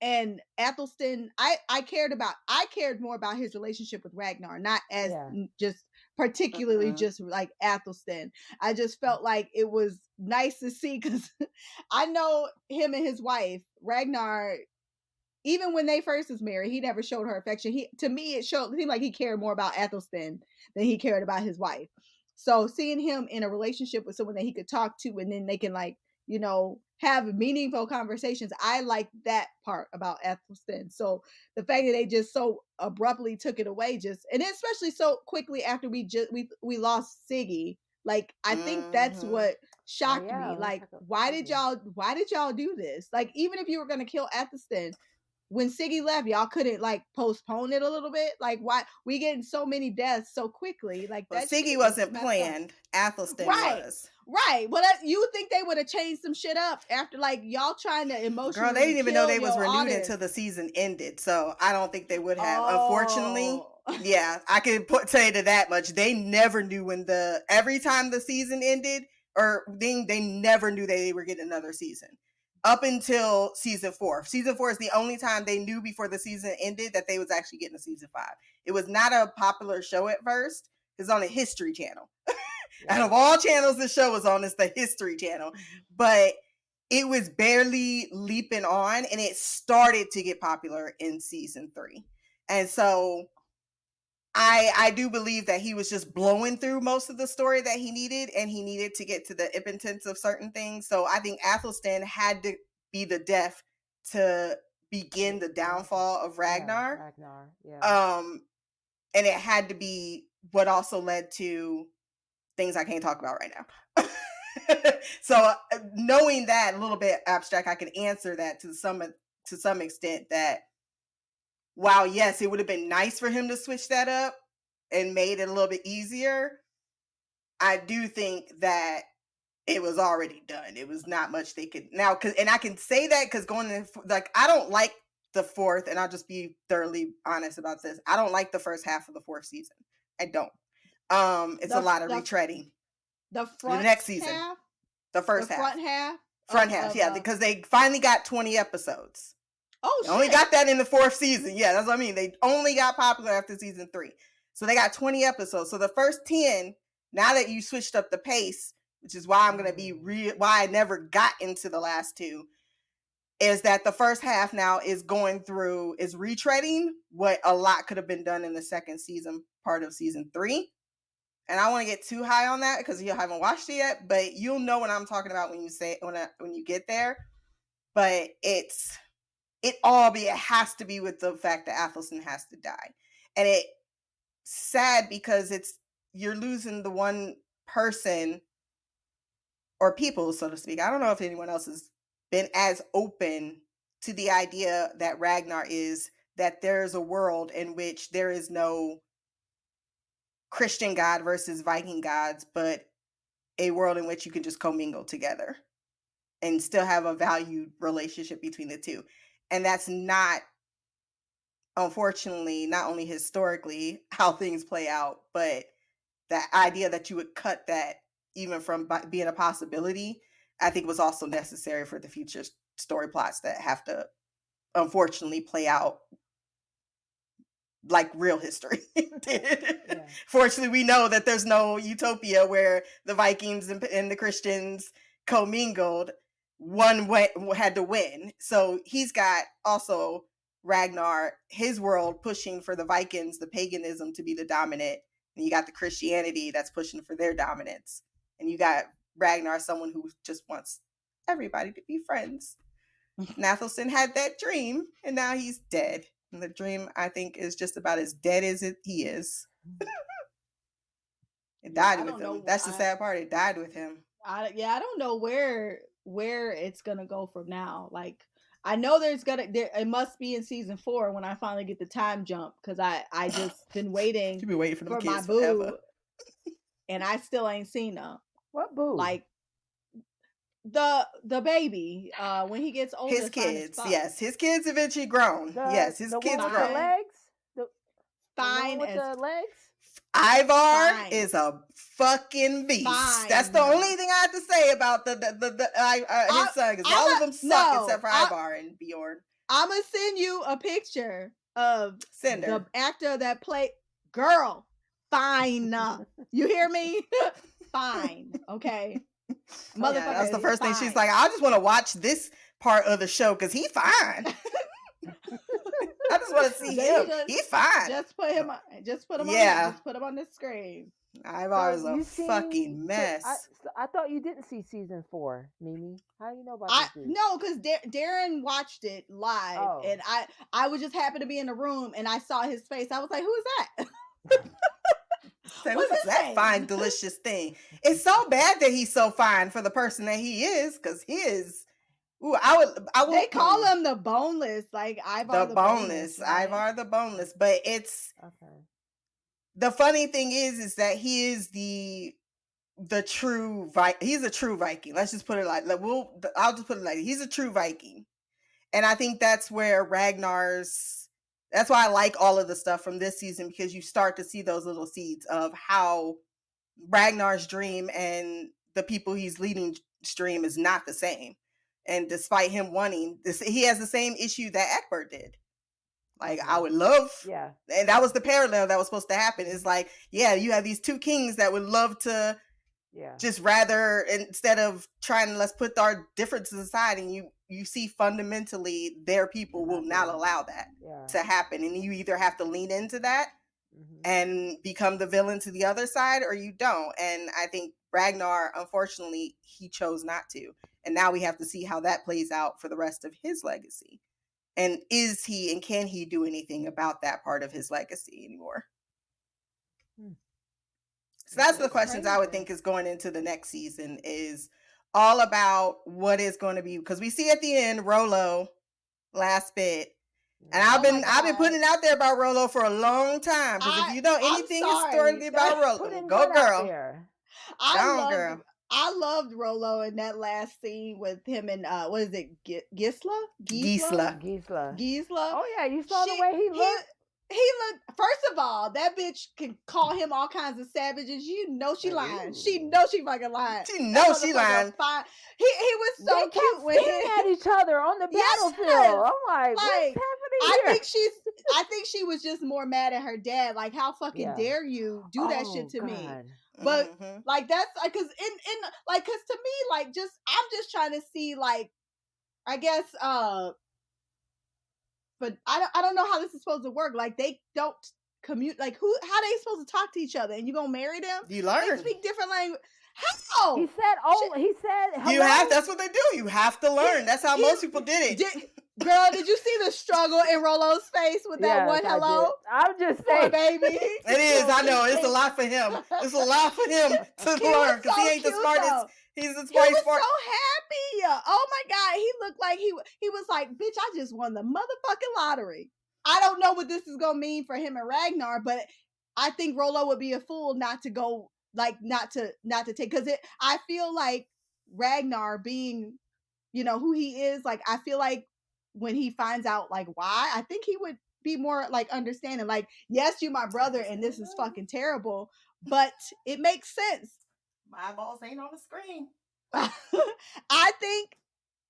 And Athelstan, I cared more about his relationship with Ragnar, not as just particularly just like Athelstan. I just felt like it was nice to see, because I know him and his wife, Ragnar, even when they first was married, he never showed her affection. To me, it seemed like he cared more about Athelstan than he cared about his wife. So seeing him in a relationship with someone that he could talk to, and then they can, like, have meaningful conversations, I like that part about Athelstan. So the fact that they just so abruptly took it away, and especially so quickly after we lost Siggy, like, I think that's what shocked me. Like, why did y'all do this? Like, even if you were gonna kill Athelstan, when Siggy left, y'all couldn't, like, postpone it a little bit? Like, why we getting so many deaths so quickly? Like, that Siggy wasn't planned. Athelstan was. Right. Well, you would think they would have changed some shit up after, like, y'all trying to emotionally. Girl, they didn't even know they was renewed until the season ended. So I don't think they would have. Unfortunately, I can tell you that much. They never knew every time the season ended, or they never knew they were getting another season. up until season 4. Season 4 is the only time they knew before the season ended that they was actually getting a season 5. It was not a popular show at first. It's on a History Channel. Out of all channels the show was on, it's the History Channel. But it was barely leaping on, and it started to get popular in season 3. And so I do believe that he was just blowing through most of the story that he needed, and he needed to get to the impotence of certain things. So I think Athelstan had to be the death to begin the downfall of Ragnar. And it had to be what also led to things I can't talk about right now. So knowing that, a little bit abstract, I can answer that to some extent, that while yes, it would have been nice for him to switch that up and made it a little bit easier, I do think that it was already done. It was not much they could now, and I can say that because going in, like, I don't like the 4th, and I'll just be thoroughly honest about this. I don't like the first half of the 4th season. I don't. It's a lot of retreading. The next season, half? the first the half, front half, yeah, because they finally got 20 episodes. Oh, they only got that in the 4th season. Yeah, that's what I mean. They only got popular after season 3, so they got 20 episodes. So the first 10, now that you switched up the pace, which is why I'm gonna be why I never got into the last 2, is that the first half now is retreading what a lot could have been done in the second season, part of season 3. And I don't want to get too high on that because you haven't watched it yet, but you'll know what I'm talking about when you get there. But it has to be with the fact that Athelstan has to die. And it's sad because you're losing the one person or people, so to speak. I don't know if anyone else has been as open to the idea that Ragnar is, that there's a world in which there is no Christian God versus Viking gods, but a world in which you can just commingle together and still have a valued relationship between the two. And that's not, unfortunately, not only historically how things play out, but that idea that you would cut that even from being a possibility, I think was also necessary for the future story plots that have to, unfortunately, play out like real history did. Yeah. Fortunately, we know that there's no utopia where the Vikings and the Christians commingled. One had to win. So he's got also Ragnar, his world, pushing for the Vikings, the paganism, to be the dominant. And you got the Christianity that's pushing for their dominance. And you got Ragnar, someone who just wants everybody to be friends. Athelstan had that dream, and now he's dead. And the dream, I think, is just about as dead as he is. It died with him. That's the sad part. It died with him. I don't know where it's gonna go from now. Like, I know it must be in season 4 when I finally get the time jump, because I just been waiting. You've been waiting for my kids boo, forever. And I still ain't seen them. What boo? Like the baby, when he gets older. His kids, yes, his kids eventually grown. Yes, his kids grown. The legs, fine with the legs. Ivar is a fucking beast. Fine. That's the only thing I have to say about his son, because all of them suck except for Ivar and Bjorn. I'm gonna send you a picture of the actor that played girl. Fine, you hear me? Fine, okay. Motherfucker, that's the first thing she's like, I just want to watch this part of the show because he's fine. I just want to see him. He's fine. Just put him on. Just put him on the screen. Ivar is a fucking mess. I thought you didn't see season 4, Mimi. How do you know about this? No, because Darren watched it live, and I was just happy to be in the room, and I saw his face. I was like, "Who is that?" What's that fine, delicious thing? It's so bad that he's so fine for the person that he is, because he is. Ooh, I would. They call him the boneless, like Ivar the boneless. Right? Ivar the boneless, but it's okay. The funny thing is that he is the true Viking. He's a true Viking. Let's just put it like I'll just put it like he's a true Viking, and I think that's where Ragnar's. That's why I like all of the stuff from this season, because you start to see those little seeds of how Ragnar's dream and the people he's leading dream is not the same. And despite him wanting this, he has the same issue that Egbert did. Like, I would love, and that was the parallel that was supposed to happen. It's like, yeah, you have these two kings that would love to just rather, instead of trying to let's put our differences aside, and you see fundamentally their people will not allow that to happen. And you either have to lean into that and become the villain to the other side, or you don't. And I think Ragnar, unfortunately, he chose not to. And now we have to see how that plays out for the rest of his legacy. And is he and can he do anything about that part of his legacy anymore? So that's the questions I would think is going into the next season, is all about what is going to be, because we see at the end Rollo last bit. And I've been putting it out there about Rollo for a long time, because if you know anything historically about Rollo, go girl. I loved Rollo in that last scene with him and what is it, Gisla? Oh yeah, you saw the way he looked. He looked. First of all, that bitch can call him all kinds of savages. You know she lying. She know she fucking lying. She knows she lying. He was so cute when staring at each other on the battlefield. I'm like, what's happening here? I think she was just more mad at her dad. Like, how fucking dare you do that shit to me? But like, that's because because to me, like, I'm just trying to see, like, I guess but I don't know how this is supposed to work. Like, they don't commute. Like, how they supposed to talk to each other? And you gonna marry them? You learn. They speak different language. How? He said hello? You have. That's what they do. You have to learn. That's how most people did it. Girl, did you see the struggle in Rollo's face with that one hello? I'm just saying, baby. It is. I know. It's a lot for him. It's a lot for him to learn, because he ain't the smartest. He's the smartest. He was so happy. Oh my God. He looked like he was like, bitch, I just won the motherfucking lottery. I don't know what this is going to mean for him and Ragnar, but I think Rollo would be a fool not to go, like, not to take, because I feel like Ragnar being, you know, who he is, like, I feel like when he finds out, like, why, I think he would be more, like, understanding, like, yes, you my brother and this is fucking terrible, but it makes sense. My balls ain't on the screen. I think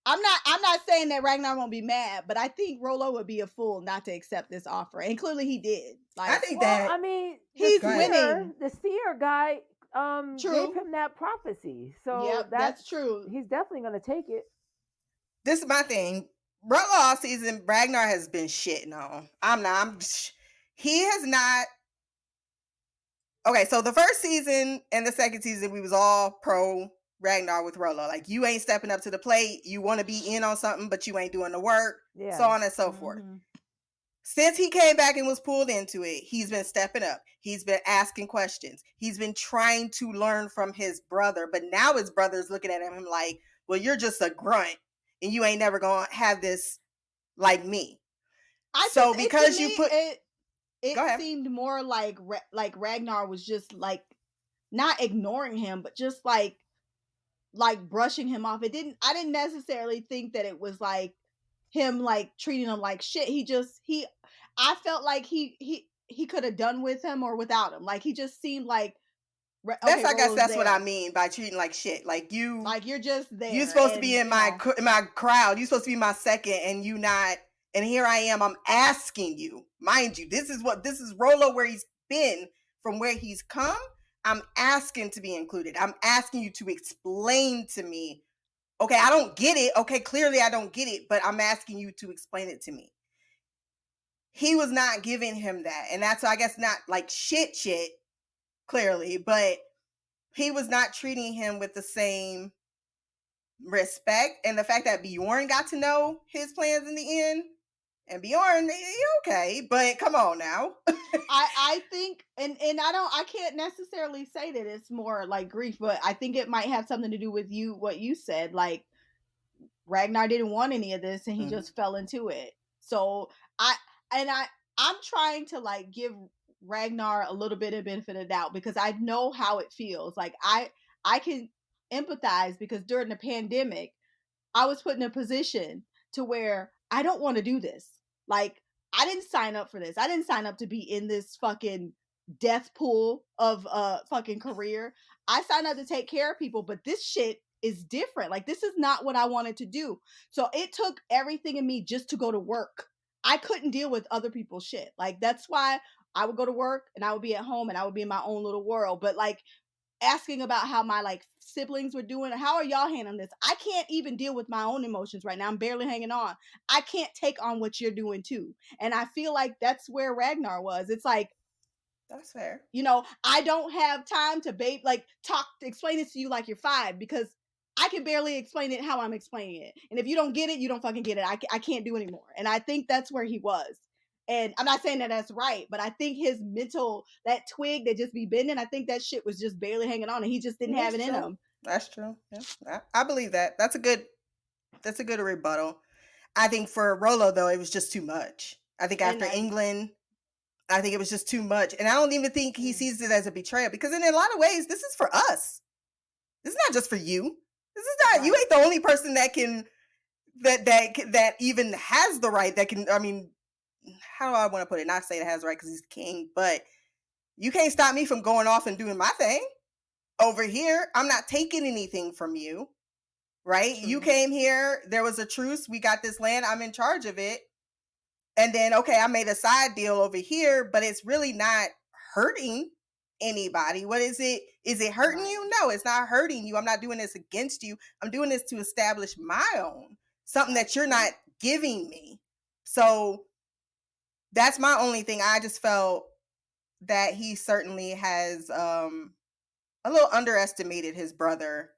I'm not saying that Ragnar won't be mad, but I think Rollo would be a fool not to accept this offer, and clearly he did. Like, I think that. I mean, he's winning. The seer guy gave him that prophecy, so that's true. He's definitely gonna take it. This is my thing. Rollo all season, Ragnar has been shitting on. He has not. Okay, so the first season and the second season, we was all pro Ragnar with Rollo. Like, you ain't stepping up to the plate. You want to be in on something, but you ain't doing the work. So on and so forth. Since he came back and was pulled into it, he's been stepping up. He's been asking questions. He's been trying to learn from his brother. But now his brother's looking at him like, well, you're just a grunt, and you ain't never going to have this like me. It seemed more like Ragnar was just, like, not ignoring him, but just like brushing him off. I didn't necessarily think that it was like him, like, treating him like shit. I felt like he could have done with him or without him. Like, he just seemed like, I guess that's what I mean by treating like shit. Like, you're just there. You're supposed to be in my crowd. You're supposed to be my second, and you not. And here I am. I'm asking you, mind you, this is Rollo, where he's been from where he's come. I'm asking to be included. I'm asking you to explain to me. Okay, I don't get it. Okay, clearly I don't get it, but I'm asking you to explain it to me. He was not giving him that. And that's, I guess, not like shit, clearly, but he was not treating him with the same respect. And the fact that Bjorn got to know his plans in the end, and Bjorn, okay, but come on now. I think, and I can't necessarily say that it's more like grief, but I think it might have something to do with what you said. Like, Ragnar didn't want any of this, and he just fell into it. So I'm trying to, like, give Ragnar a little bit of benefit of doubt, because I know how it feels. Like, I can empathize, because during the pandemic, I was put in a position to where I don't want to do this. Like, I didn't sign up for this. I didn't sign up to be in this fucking death pool of a fucking career. I signed up to take care of people, but this shit is different. Like, this is not what I wanted to do. So it took everything in me just to go to work. I couldn't deal with other people's shit. Like, that's why I would go to work and I would be at home and I would be in my own little world. But like, asking about how my like siblings were doing, how are y'all handling this? I can't even deal with my own emotions right now. I'm barely hanging on. I can't take on what you're doing too. And I feel like that's where Ragnar was. It's like, that's fair. You know, I don't have time to explain this to you like you're 5, because I can barely explain it how I'm explaining it. And if you don't get it, you don't fucking get it. I can't do anymore. And I think that's where he was. And I'm not saying that that's right, but I think his mental, that twig that just be bending, I think that shit was just barely hanging on and he just didn't have it in him. That's true. Yeah, I believe that. That's a good rebuttal. I think for Rollo, though, it was just too much. I think after England, I think it was just too much. And I don't even think he sees it as a betrayal, because in a lot of ways, this is for us. This is not just for you. This is not, you ain't the only person that can, that even has the right, that can, I mean, how do I want to put it? Not say it has the right because he's king, but you can't stop me from going off and doing my thing. Over here, I'm not taking anything from you, right? True. You came here, there was a truce, we got this land, I'm in charge of it. And then, okay, I made a side deal over here, but it's really not hurting anybody. What is it? Is it hurting you? No, it's not hurting you. I'm not doing this against you. I'm doing this to establish my own, something that you're not giving me. So that's my only thing. I just felt that he certainly has a little underestimated his brother,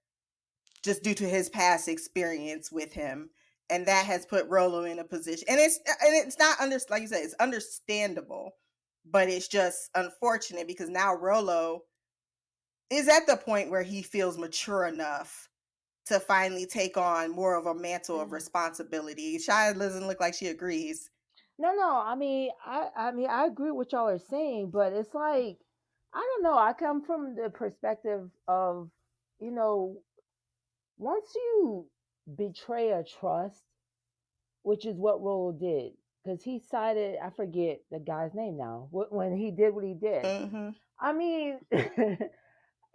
just due to his past experience with him. And that has put Rollo in a position, and it's not like you said, it's understandable, but it's just unfortunate because now Rollo is at the point where he feels mature enough to finally take on more of a mantle of responsibility. Chy doesn't look like she agrees. No, I mean, I agree with what y'all are saying, but it's like, I don't know. I come from the perspective of, you know, once you betray a trust, which is what Rollo did, because he sided, I forget the guy's name now, when he did what he did. Mm-hmm. I mean,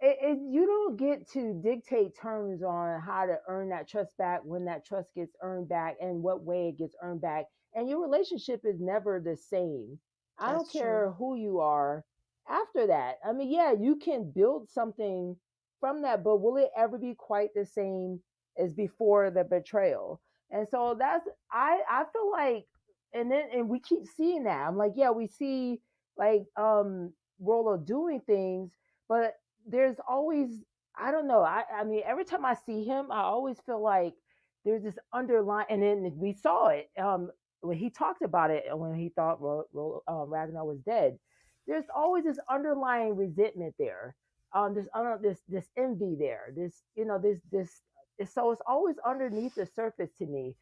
you don't get to dictate terms on how to earn that trust back, when that trust gets earned back, and what way it gets earned back. And your relationship is never the same. I don't care who you are after that. I mean, yeah, you can build something from that, but will it ever be quite the same as before the betrayal? And so I feel like, and we keep seeing that. I'm like, yeah, we see like Rollo doing things, but there's always, I don't know. I mean, every time I see him, I always feel like there's this underlying, and then we saw it when he talked about it, when he thought Ragnar was dead. There's always this underlying resentment there, this envy there, this, you know, this. So it's always underneath the surface to me.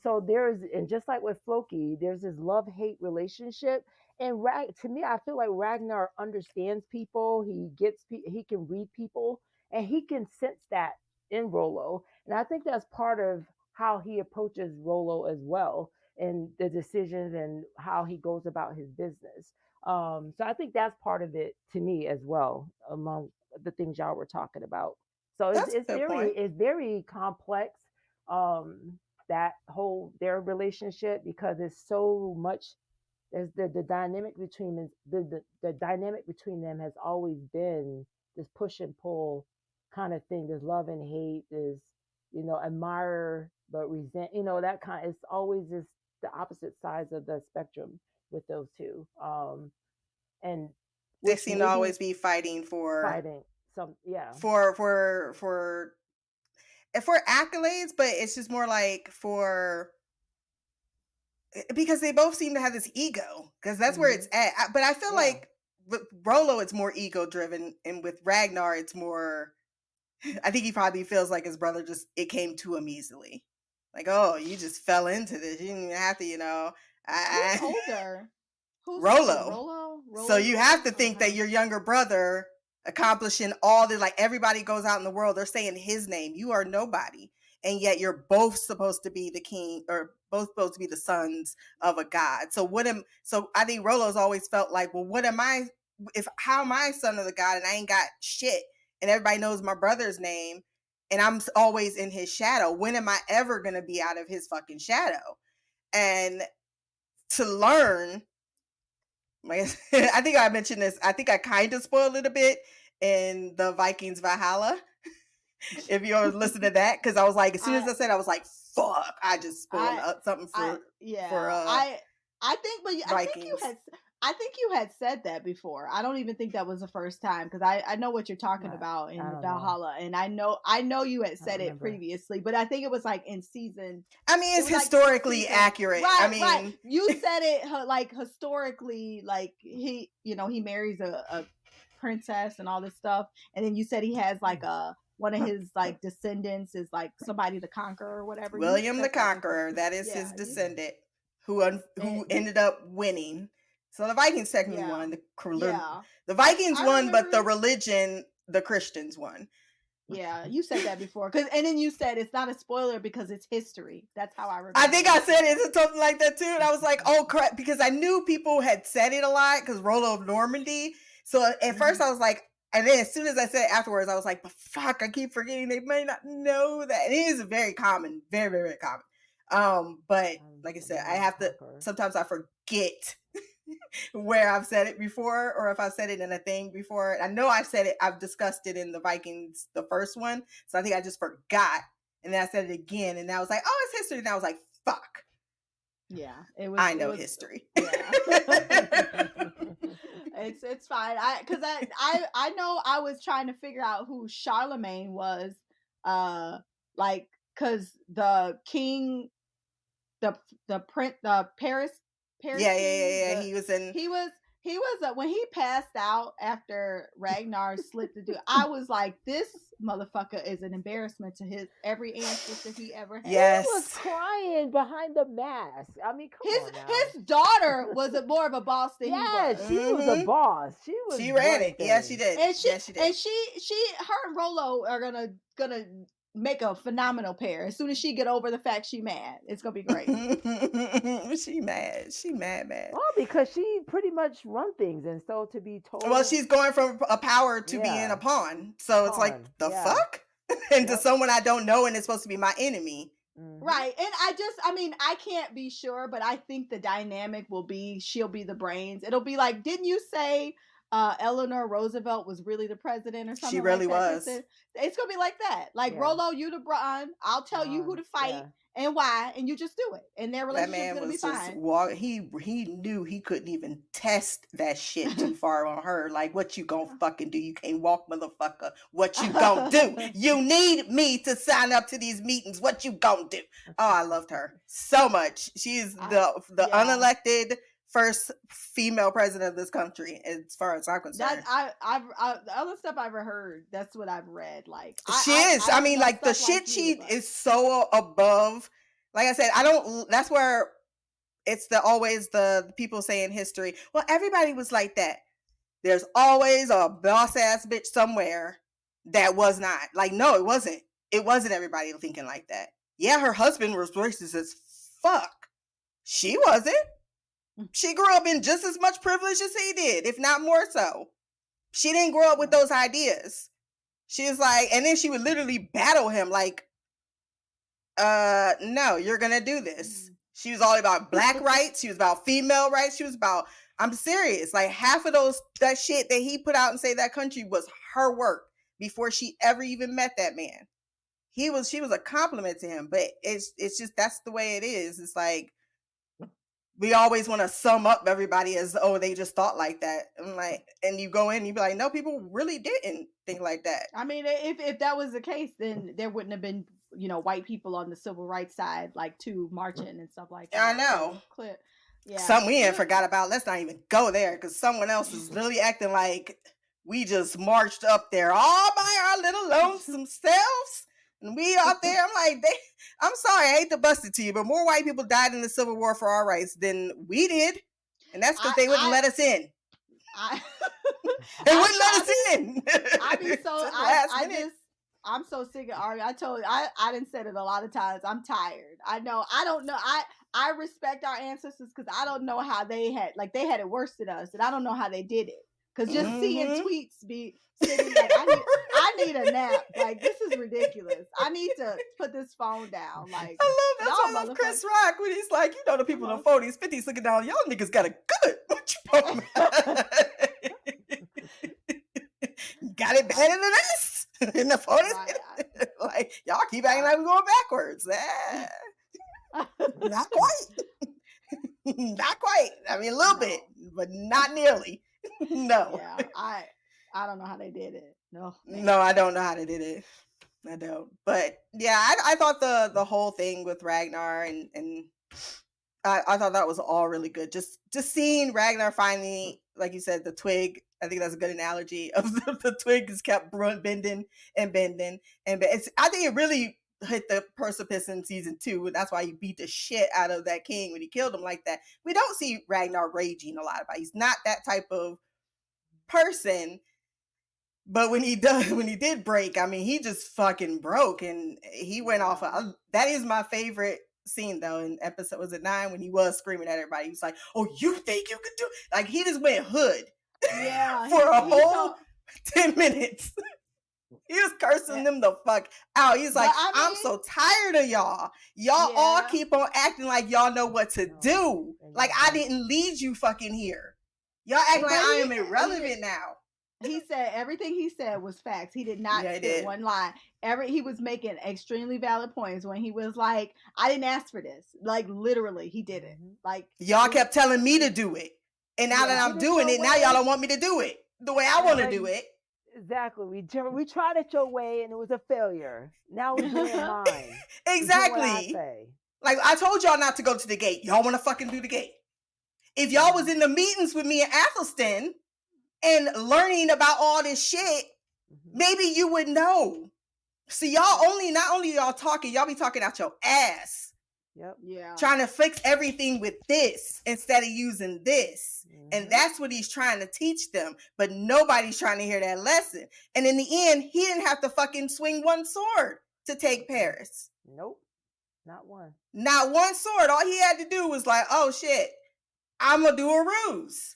So and just like with Floki, there's this love-hate relationship. And to me, I feel like Ragnar understands people. He can read people, and he can sense that in Rollo. And I think that's part of how he approaches Rollo as well, and the decisions and how he goes about his business. So I think that's part of it to me as well, among the things y'all were talking about. So it's very complex, their relationship, because it's so much. There's the dynamic between the dynamic between them has always been this push and pull kind of thing. There's love and hate. There's, you know, admire but resent. You know, that kind. It's always the opposite sides of the spectrum with those two. And they seem to always be fighting some, yeah, for accolades, but it's just more like because they both seem to have this ego, because that's where it's at. But I feel like with Rollo, it's more ego driven, and with Ragnar, it's more, I think he probably feels like his brother it came to him easily. Like, oh, you just fell into this. You didn't even have to, you know. Who's older? Rollo. So you have to think that your younger brother accomplishing all the, like, everybody goes out in the world, they're saying his name. You are nobody. And yet you're both supposed to be the king, or both supposed to be the sons of a god. So I think Rollo's always felt like, well, how am I son of the god and I ain't got shit, and everybody knows my brother's name, and I'm always in his shadow. When am I ever going to be out of his fucking shadow? And to learn, I think I mentioned this, I think I kind of spoiled it a bit in the Vikings Valhalla. If you ever listen to that, because I was like, as soon as I said, I was like, fuck, I just spoiled something for I think, but Vikings. I think you had said that before. I don't even think that was the first time, because I know what you're talking about in Valhalla, and I know you had said it previously, but I think it was like in season. I mean, it's historically accurate. Right, I mean, right. You said it like historically, like he marries a princess and all this stuff, and then you said he has like one of his like descendants is like somebody the Conqueror or whatever. William the Conqueror, that is his descendant who ended up winning. So the Vikings technically won. The Vikings won, but the religion, the Christians won. Yeah, you said that before. And then you said it's not a spoiler because it's history. That's how I remember. I think I said it something like that too. And I was like, oh crap, because I knew people had said it a lot because Rollo of Normandy. So at first I was like, and then as soon as I said it afterwards, I was like, but fuck, I keep forgetting they may not know that. It is very common, very, very, very common. But like I said, I have to, sometimes I forget where I've said it before, or if I've said it in a thing before. I know I've said it, I've discussed it in the Vikings, the first one. So I think I just forgot. And then I said it again, and I was like, oh, it's history. And I was like, fuck. Yeah, I know history. Yeah. It's fine. I know I was trying to figure out who Charlemagne was, like, because the king, the Paris. Yeah. He was when he passed out after Ragnar slit the dude. I was like, this motherfucker is an embarrassment to every ancestor he ever had. Yes. He was crying behind the mask. I mean, come on now. His daughter was more of a boss than he was. She was a boss. She ran it. Yeah, she did. And she did. And her and Rollo are gonna make a phenomenal pair. As soon as she get over the fact she mad, it's gonna be great. She mad. Well, because she pretty much run things, and so to be told, well, she's going from a power to being a pawn. So it's like the fuck, and to someone I don't know, and it's supposed to be my enemy. Right. And I can't be sure, but I think the dynamic will be she'll be the brains. It'll be like, didn't you say Eleanor Roosevelt was really the president or something? She really was. It's gonna be like that. Like, Rollo, you the Braun. I'll tell you who to fight and why, and you just do it. And their relationship's gonna be fine. He knew he couldn't even test that shit too far on her. Like, what you gonna fucking do? You can't walk, motherfucker. What you gonna do? You need me to sign up to these meetings. What you gonna do? Oh, I loved her so much. She's the unelected first female president of this country, as far as I'm concerned. The other stuff I've ever heard, that's what I've read. Like, she is. I mean, like, the shit she is so above. Like I said, that's where it's always the people saying history. Well, everybody was like that. There's always a boss ass bitch somewhere that was not. Like, no, it wasn't. It wasn't everybody thinking like that. Yeah, her husband was racist as fuck. She wasn't. She grew up in just as much privilege as he did, if not more so. She didn't grow up with those ideas. She was like, and then she would literally battle him like, no, you're gonna do this. She was all about black rights. She was about female rights. She was about, I'm serious. Like, half of that shit that he put out and saved that country was her work before she ever even met that man. She was a compliment to him, but it's just, that's the way it is. It's like, we always want to sum up everybody as, oh, they just thought like that. I'm like, and you go in, you be like, no, people really didn't think like that. I mean, if that was the case, then there wouldn't have been, white people on the civil rights side, like, too, marching and stuff like that. I know. Clear. Yeah. Something we ain't forgot about. Let's not even go there, because someone else is really acting like we just marched up there all by our little lonesome selves. And we out there, I'm like, I'm sorry, I hate to bust it to you, but more white people died in the Civil War for our rights than we did. And that's because they wouldn't let us in. They wouldn't let us in. I'm so sick of arguing. I told you, I didn't say it a lot of times. I'm tired. I don't know. I respect our ancestors, because I don't know how they had it worse than us, and I don't know how they did it. Because just seeing tweets be sitting like, I I need a nap. Like, this is ridiculous. I need to put this phone down. Like, I love that's why I y'all love Chris Rock when he's like, the people in the 40s, 50s looking down, y'all niggas got it good. What you talking about? Got it better than this in the 40s. Right. Like, y'all keep acting like we're going backwards. Not quite. Not quite. I mean, a little bit, but not nearly. No. Yeah, I don't know how they did it. No, I don't know how they did it. I don't. But yeah, I thought the whole thing with Ragnar and I thought that was all really good. Just seeing Ragnar finally, like you said, the twig. I think that's a good analogy of the twig just kept bending and bending and I think it really hit the precipice in season 2, and that's why he beat the shit out of that king when he killed him like that. We don't see Ragnar raging a lot about it. He's not that type of person. But when he did break, I mean, he just fucking broke and he went off. That is my favorite scene though in episode, was it 9, when he was screaming at everybody. He was like, "Oh, you think you could do?" Like, he just went hood. Yeah, for a whole 10 minutes. He was cursing them the fuck out. He's like, I'm so tired of y'all. Y'all all keep on acting like y'all know what to do. Like, I didn't lead you fucking here. Y'all act like I am irrelevant now. He said everything he said was facts. He did not spit one line. He was making extremely valid points when he was like, I didn't ask for this. Like, literally, he did it. Like, y'all kept telling me to do it. And now that I'm doing it, now y'all don't want me to do it the way I want to do it. Exactly. We tried it your way and it was a failure. Now we're doing mine. Exactly. Like, I told y'all not to go to the gate. Y'all want to fucking do the gate. If y'all was in the meetings with me and Athelstan and learning about all this shit, maybe you would know. See, y'all not only y'all talking, y'all be talking out your ass. Yep. Yeah. Trying to fix everything with this instead of using this. And that's what he's trying to teach them. But nobody's trying to hear that lesson. And in the end, he didn't have to fucking swing one sword to take Paris. Nope. Not one. Not one sword. All he had to do was like, oh shit, I'm gonna do a ruse.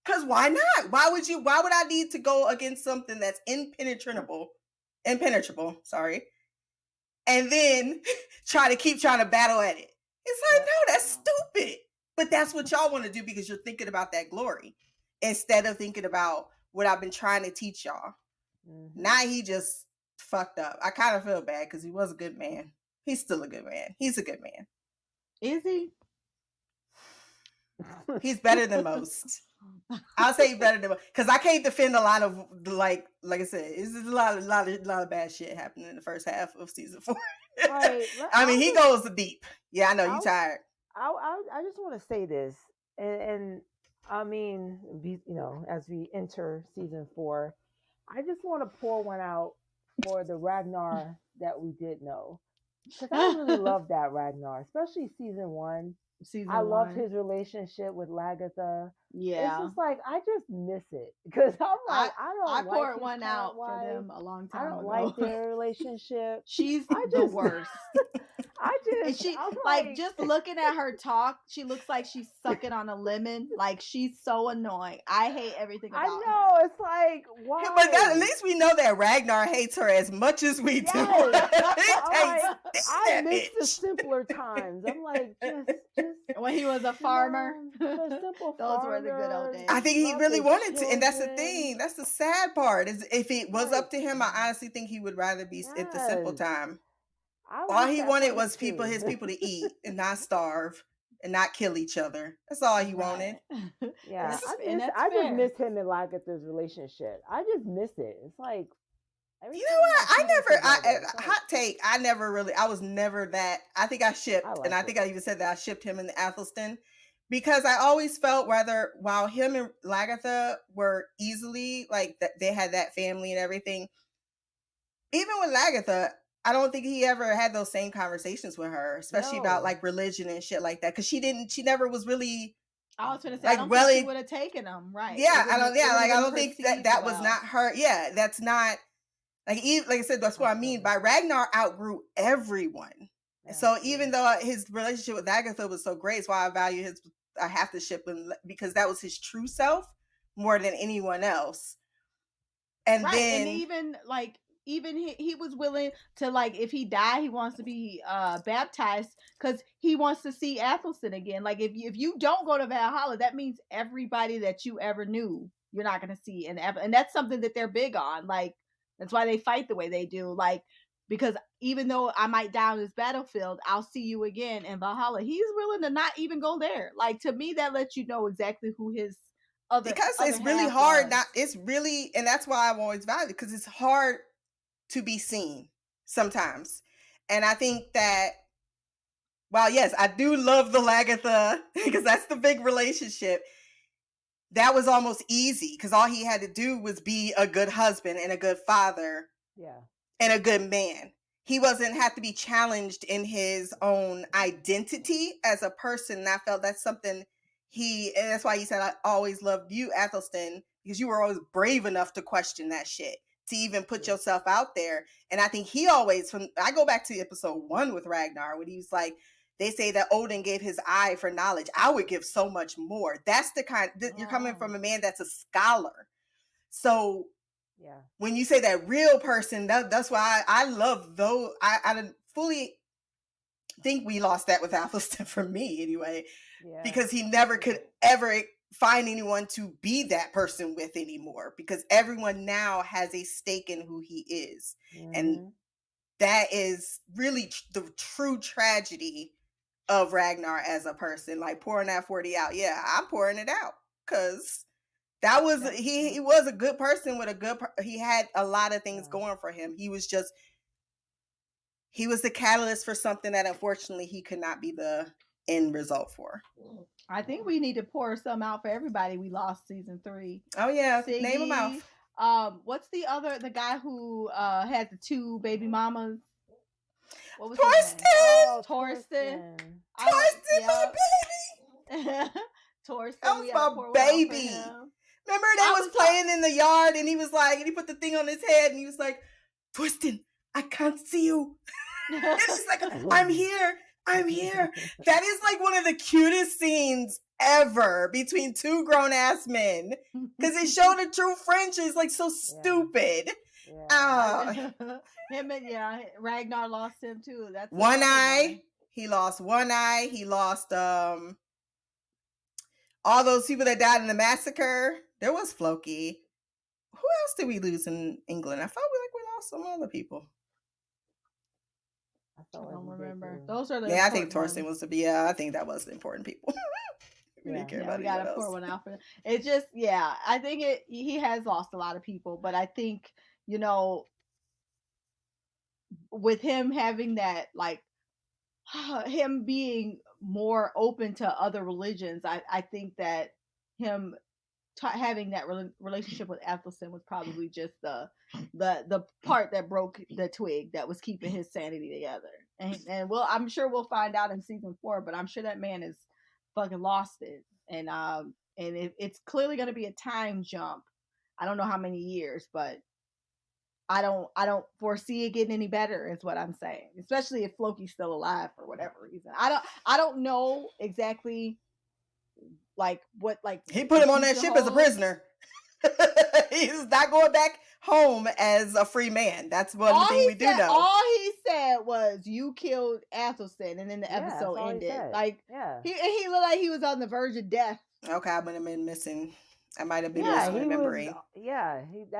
Cause why not? Why would I need to go against something that's impenetrable, sorry, and then trying to battle at it? It's like, no, that's stupid. But that's what y'all want to do because you're thinking about that glory instead of thinking about what I've been trying to teach y'all. Now he just fucked up. I kind of feel bad because he was a good man. He's still a good man. He's a good man. Is he? He's better than most. I'll say better than most because I can't defend a lot of like I said, it's a lot of bad shit happening in the first half of season 4. Right. I mean, he goes deep. Yeah, I know you're tired. I just want to say this, and I mean, as we enter season 4, I just want to pour one out for the Ragnar that we did know, because I really love that Ragnar, especially season 1. I loved his relationship with Lagatha. Yeah, it's just like I just miss it because I'm like I poured one out for them a long time ago. I don't like their relationship. She's the worst. Like, just looking at her talk, she looks like she's sucking on a lemon. Like, she's so annoying. I hate everything about her. I know, it's like, why? But at least we know that Ragnar hates her as much as we do. I miss the simpler times. I'm like, just when he was a farmer. The simple Those were the good old days. I think he really wanted to, and that's the thing. That's the sad part. Is if it was up to him, I honestly think he would rather be at the simple time. All he wanted was his people to eat and not starve and not kill each other. That's all he wanted. Yeah, I just miss him and Lagatha's relationship. I just miss it. It's like, you know what? Hot take. I was never that. I think I shipped, and I think I even said that I shipped him and Athelstan because I always felt while him and Lagatha were easily like that, they had that family and everything. Even with Lagatha, I don't think he ever had those same conversations with her, especially about like religion and shit like that. Because she never was really. I was going to say, like, I don't think she would have taken him, right? Yeah, I don't think that was not her. Yeah, that's not like I said. That's what I mean by Ragnar outgrew everyone. Yeah. So even though his relationship with Agatha was so great, it's why I value I have to ship him because that was his true self more than anyone else. And right, then and even like even he was willing to, like, if he died, he wants to be baptized because he wants to see Athelstan again. Like if you don't go to Valhalla, that means everybody that you ever knew you're not going to see, and that's something that they're big on. Like that's why they fight the way they do. Like because even though I might die on this battlefield, I'll see you again in Valhalla. He's willing to not even go there. Like to me, that lets you know exactly who his because other it's really half hard was. not it's really, and that's why I've always valued it, because it's hard to be seen sometimes. And I think that, while yes, I do love the Lagatha because that's the big relationship, that was almost easy because all he had to do was be a good husband and a good father Yeah. and a good man. He wasn't have to be challenged in his own identity as a person. And I felt that's something and that's why he said, I always loved you, Athelstan, because you were always brave enough to question that shit, to even put yourself out there. And I think he always, I go back to episode 1 with Ragnar, when he was like, they say that Odin gave his eye for knowledge. I would give so much more. That's the kind, you're coming from a man that's a scholar. So Yeah. when you say that real person, that's why I love those. I didn't fully think we lost that with Athelstan, for me anyway, because he never could ever find anyone to be that person with anymore, because everyone now has a stake in who he is. And that is really the true tragedy of Ragnar as a person. Like pouring that 40 out. Yeah, I'm pouring it out because that was he was a good person with he had a lot of things going for him. He was the catalyst for something that unfortunately he could not be the end result for. I think we need to pour some out for everybody we lost season 3. Oh yeah, Siggy, name them out. What's the guy who had the 2 baby mamas? What was Torsten? Oh, Torsten. Torsten, my baby. Torsten, that was my baby. Remember they was playing in the yard and he was like, and he put the thing on his head and he was like, Torsten, I can't see you. And he's like, I'm here. That is like one of the cutest scenes ever between 2 grown-ass men, because it showed a true friendship. It's like so stupid. Him and Ragnar lost him too. That's one eye. He lost one eye. He lost all those people that died in the massacre. There was Floki. Who else did we lose in England? I felt like we lost some other people. I don't remember. Those are the I think Torsten was I think that was the important people. We didn't care about we gotta pour one out for them. It's just I think he has lost a lot of people, but I think with him having that, like him being more open to other religions, I think that him having that relationship with Athelstan was probably just the part that broke the twig that was keeping his sanity together. And I'm sure we'll find out in season 4, but I'm sure that man is fucking lost it. And it's clearly going to be a time jump. I don't know how many years, but I don't foresee it getting any better, is what I'm saying. Especially if Floki's still alive for whatever reason. I don't know exactly like what, like he put him on that ship as a prisoner. He's not going back home as a free man. That's one thing we do know. All he said was, "You killed Athelstan," and then the episode ended. Like he looked like he was on the verge of death. Okay, I might have been missing. I might have been misremembering.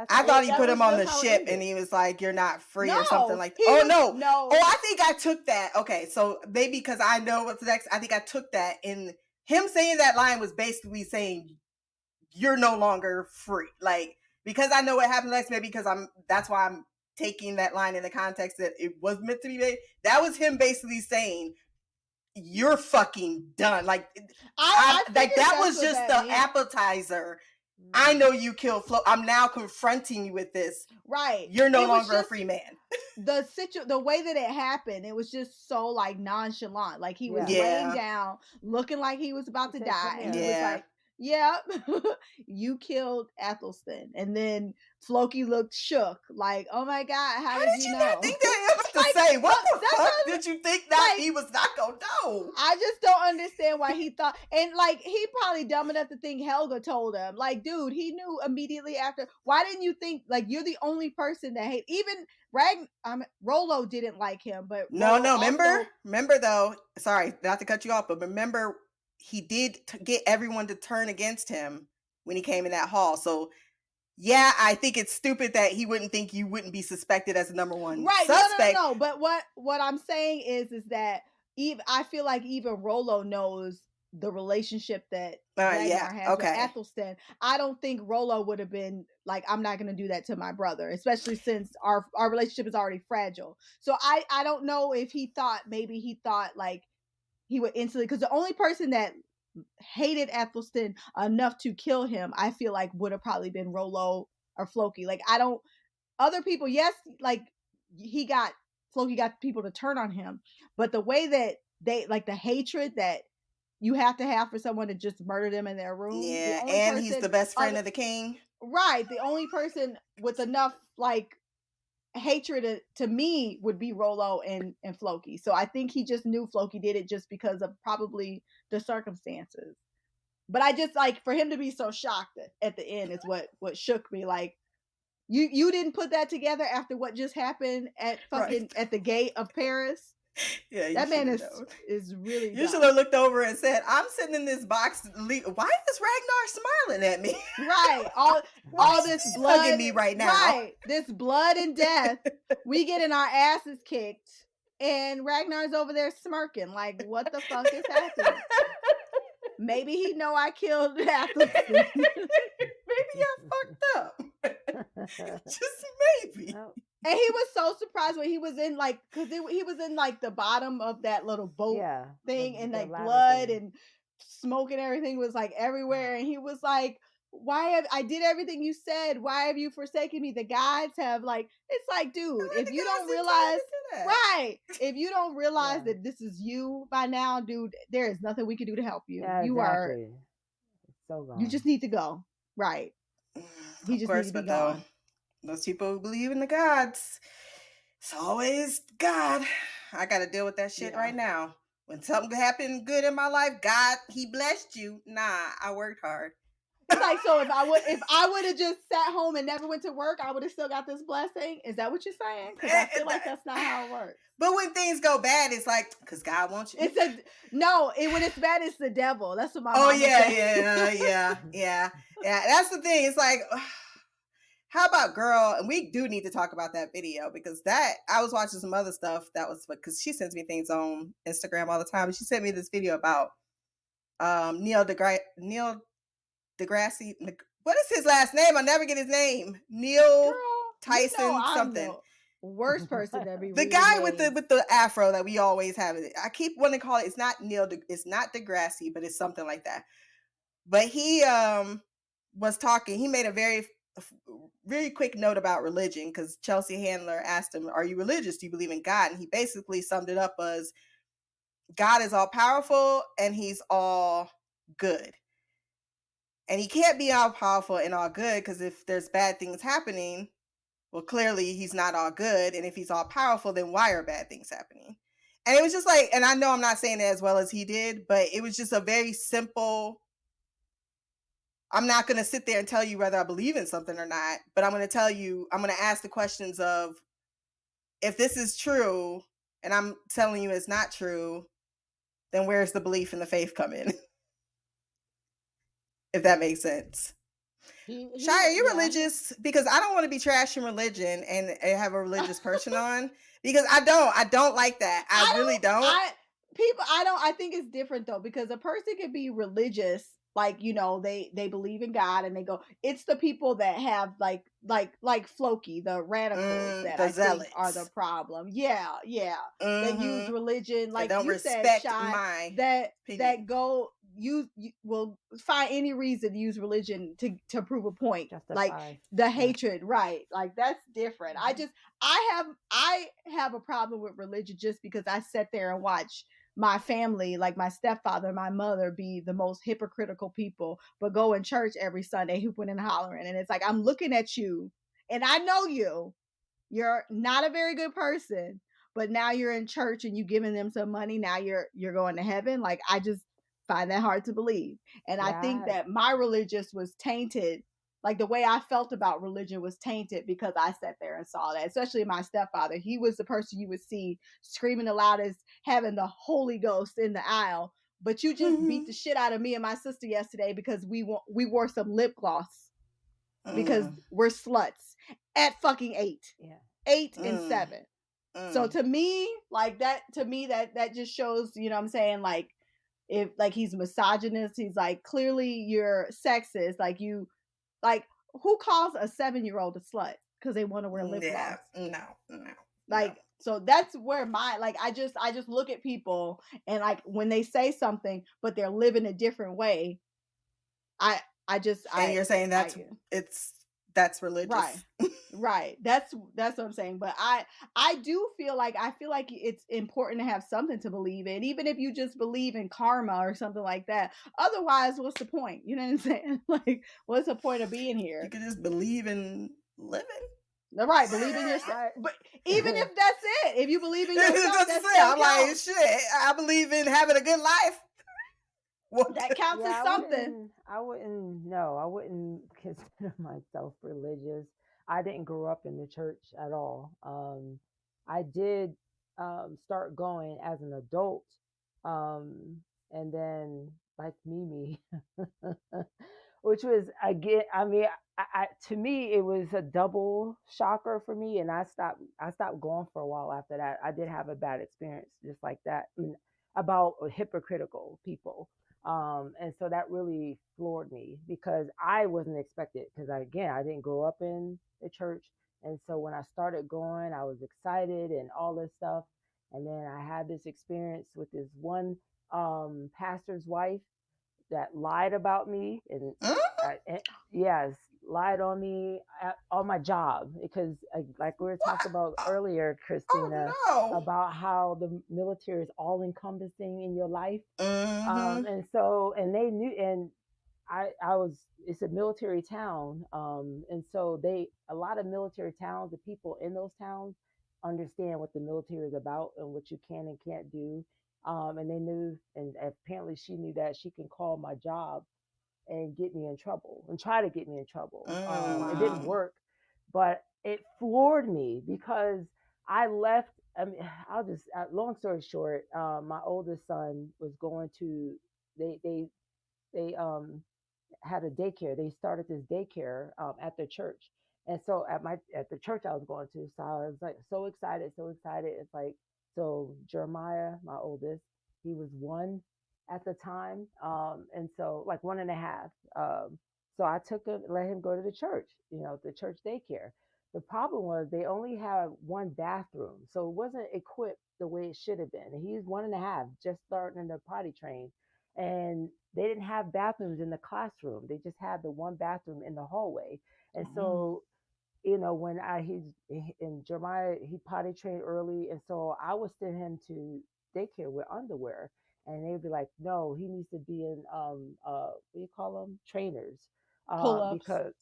I thought he put him on the ship and he was like, "You're not free," or something like that. No. Oh, I think I took that. Okay, so maybe because I know what's next, I think I took that in him saying that line was basically saying, "You're no longer free." Like, because I know what happened next, maybe because that's why I'm taking that line in the context that it was meant to be made. That was him basically saying, "You're fucking done." Like, like that was just the appetizer. I know you killed Flo. I'm now confronting you with this. Right. You're no longer a free man. The way that it happened, it was just so like nonchalant. Like he was laying down, looking like he was about to die, and he was like, yeah, you killed Ethelstan. And then Floki looked shook, like, oh my God, how How did did you you not know? think that? I was to Like, say, what the that's fuck what, did you think that like, he was not gonna know? I just don't understand why he thought, and like, he probably dumb enough to think Helga told him. Like, dude, he knew immediately after. Why didn't you think, like, you're the only person that hate, even Rollo didn't like him, but No, Rollo no, also, remember though, sorry, not to cut you off, but remember he did get everyone to turn against him when he came in that hall. So yeah, I think it's stupid that he wouldn't think you wouldn't be suspected as the number one right, suspect. no. But what I'm saying is that even, I feel like even Rollo knows the relationship that Yeah, Ragnar has with okay. Athelstan. I don't think Rollo would have been like, I'm not going to do that to my brother, especially since our relationship is already fragile. So I don't know if he thought, maybe he thought like he would instantly, because the only person that hated Athelstan enough to kill him, I feel like would have probably been Rollo or Floki. Like, I don't, other people, yes, like Floki got people to turn on him, but the way that they, like, the hatred that you have to have for someone to just murder them in their room, the Yeah, only and he's person, the best friend of the king. right, the only person with enough like hatred to me would be Rollo and Floki. So I think he just knew Floki did it just because of probably the circumstances. But I just, like, for him to be so shocked at the end is what shook me. Like, you didn't put that together after what just happened at fucking Right. at the gate of Paris. Yeah, you That man known. is really You should dumb. have looked over and said, I'm sitting in this box. Why is Ragnar smiling at me? Right. All this He's blood. hugging me right now. Right. This blood and death. We getting our asses kicked. And Ragnar's over there smirking. Like, what the fuck is happening? Maybe he know I killed Athelstan. Maybe I fucked up. Just maybe. Oh, And he was so surprised when he was in, like, because he was in like the bottom of that little boat yeah, thing, and the like ladder blood thing. and smoke and everything was like everywhere, and he was like, why have I did everything you said, why have you forsaken me? The gods have, like, it's like, dude, if you don't realize, right, if you don't realize Yeah. that this is you by now, dude, there is nothing we can do to help you. Yeah, You are, exactly. It's so you gone. just need to go. Right. He Of just need course, to be but though, gone. those people who believe in the gods, it's always God. I got to deal with that shit Yeah. right now. When something happened good in my life, God, he blessed you. Nah, I worked hard. It's like, so if I would have just sat home and never went to work, I would have still got this blessing. Is that what you're saying? Because I feel like that's not how it works. But when things go bad, it's like, because God wants you. It's when it's bad, it's the devil. That's what my Oh mama yeah, said. yeah. That's the thing. It's like, how about girl? And we do need to talk about that video, because that I was watching some other stuff that was, because she sends me things on Instagram all the time. And she sent me this video about Neil deGrasse. What is his last name? I'll never get his name. Neil Girl, Tyson I'm something. the worst person to be The reading guy names. with the afro that we always have. I keep wanting to call it. It's not it's not deGrasse, but it's something like that. But he was talking. He made a very quick note about religion, because Chelsea Handler asked him, "Are you religious? Do you believe in God?" And he basically summed it up as, God is all powerful and he's all good. And he can't be all powerful and all good, because if there's bad things happening, well, clearly he's not all good. And if he's all powerful, then why are bad things happening? And it was just like, and I know I'm not saying it as well as he did, but it was just a very simple, I'm not going to sit there and tell you whether I believe in something or not, but I'm going to tell you, I'm going to ask the questions of, if this is true and I'm telling you it's not true, then where's the belief and the faith come in? If that makes sense. Chy, are you religious? Because I don't want to be trashing religion and have a religious person on, because I don't like that. I really don't. I think it's different though, because a person can be religious, like, you know, they believe in God and they go, it's the people that have like Floki, the radicals, that I zealots think are the problem. Yeah. That use religion, like don't you respect said, Chy, my that opinion. go you will find any reason to use religion to prove a point. Justify. Like the hatred, right? Like, that's different. I have a problem with religion just because I sat there and watch my family, like my stepfather, my mother, be the most hypocritical people, but go in church every Sunday hooping and hollering. And it's like, I'm looking at you and I know you're not a very good person, but now you're in church and you giving them some money. Now you're going to heaven. Like, I just find that hard to believe. And I think that my religious was tainted. Like, the way I felt about religion was tainted because I sat there and saw that, especially my stepfather. He was the person you would see screaming the loudest, having the Holy Ghost in the aisle. But you just beat the shit out of me and my sister yesterday because we wore some lip gloss because we're sluts at fucking 8. Yeah. 8 and 7. So to me, like that just shows, you know what I'm saying? Like, if like he's misogynist, he's like, clearly you're sexist. Like, you, like, who calls a 7-year-old a slut because they want to wear lip gloss? No. Like, so that's where my, like, I just look at people and, like, when they say something but they're living a different way, you're saying that's religious, right? That's what I'm saying. But I do feel like it's important to have something to believe in, even if you just believe in karma or something like that. Otherwise, what's the point? You know what I'm saying? Like, what's the point of being here? You can just believe in living. Right, believe in yourself. But even if that's it, if you believe in yourself, that's I'm like, shit, I believe in having a good life. That counts as something. I wouldn't consider myself religious. I didn't grow up in the church at all. I did start going as an adult, and then, like Mimi, which was, again, I mean, I to me it was a double shocker for me, and I stopped going for a while after that. I did have a bad experience just like that, about hypocritical people. And so that really floored me because I wasn't expected, because I didn't grow up in the church. And so when I started going, I was excited and all this stuff. And then I had this experience with this one pastor's wife that lied about me and lied on me on my job, because like we were talking about earlier, Christina, about how the military is all encompassing in your life. And so, and they knew, and it's a military town. And so a lot of military towns, the people in those towns understand what the military is about and what you can and can't do. And they knew, and apparently she knew that she can call my job and get me in trouble and try to get me in trouble. It didn't work, but it floored me because I left. I mean, long story short, my oldest son was going to, they had a daycare. They started this daycare at the church. And so at the church I was going to, so I was like so excited. It's like, so Jeremiah, my oldest, he was 1 at the time. And so, like 1.5. So I let him go to the church, the church daycare. The problem was they only had 1 bathroom, so it wasn't equipped the way it should have been. And he's 1.5, just starting to potty train. And they didn't have bathrooms in the classroom. They just had the 1 bathroom in the hallway. And so, when Jeremiah, he potty trained early. And so I would send him to daycare with underwear. And they'd be like, no, he needs to be in, what do you call them? Trainers. Pull-ups. Because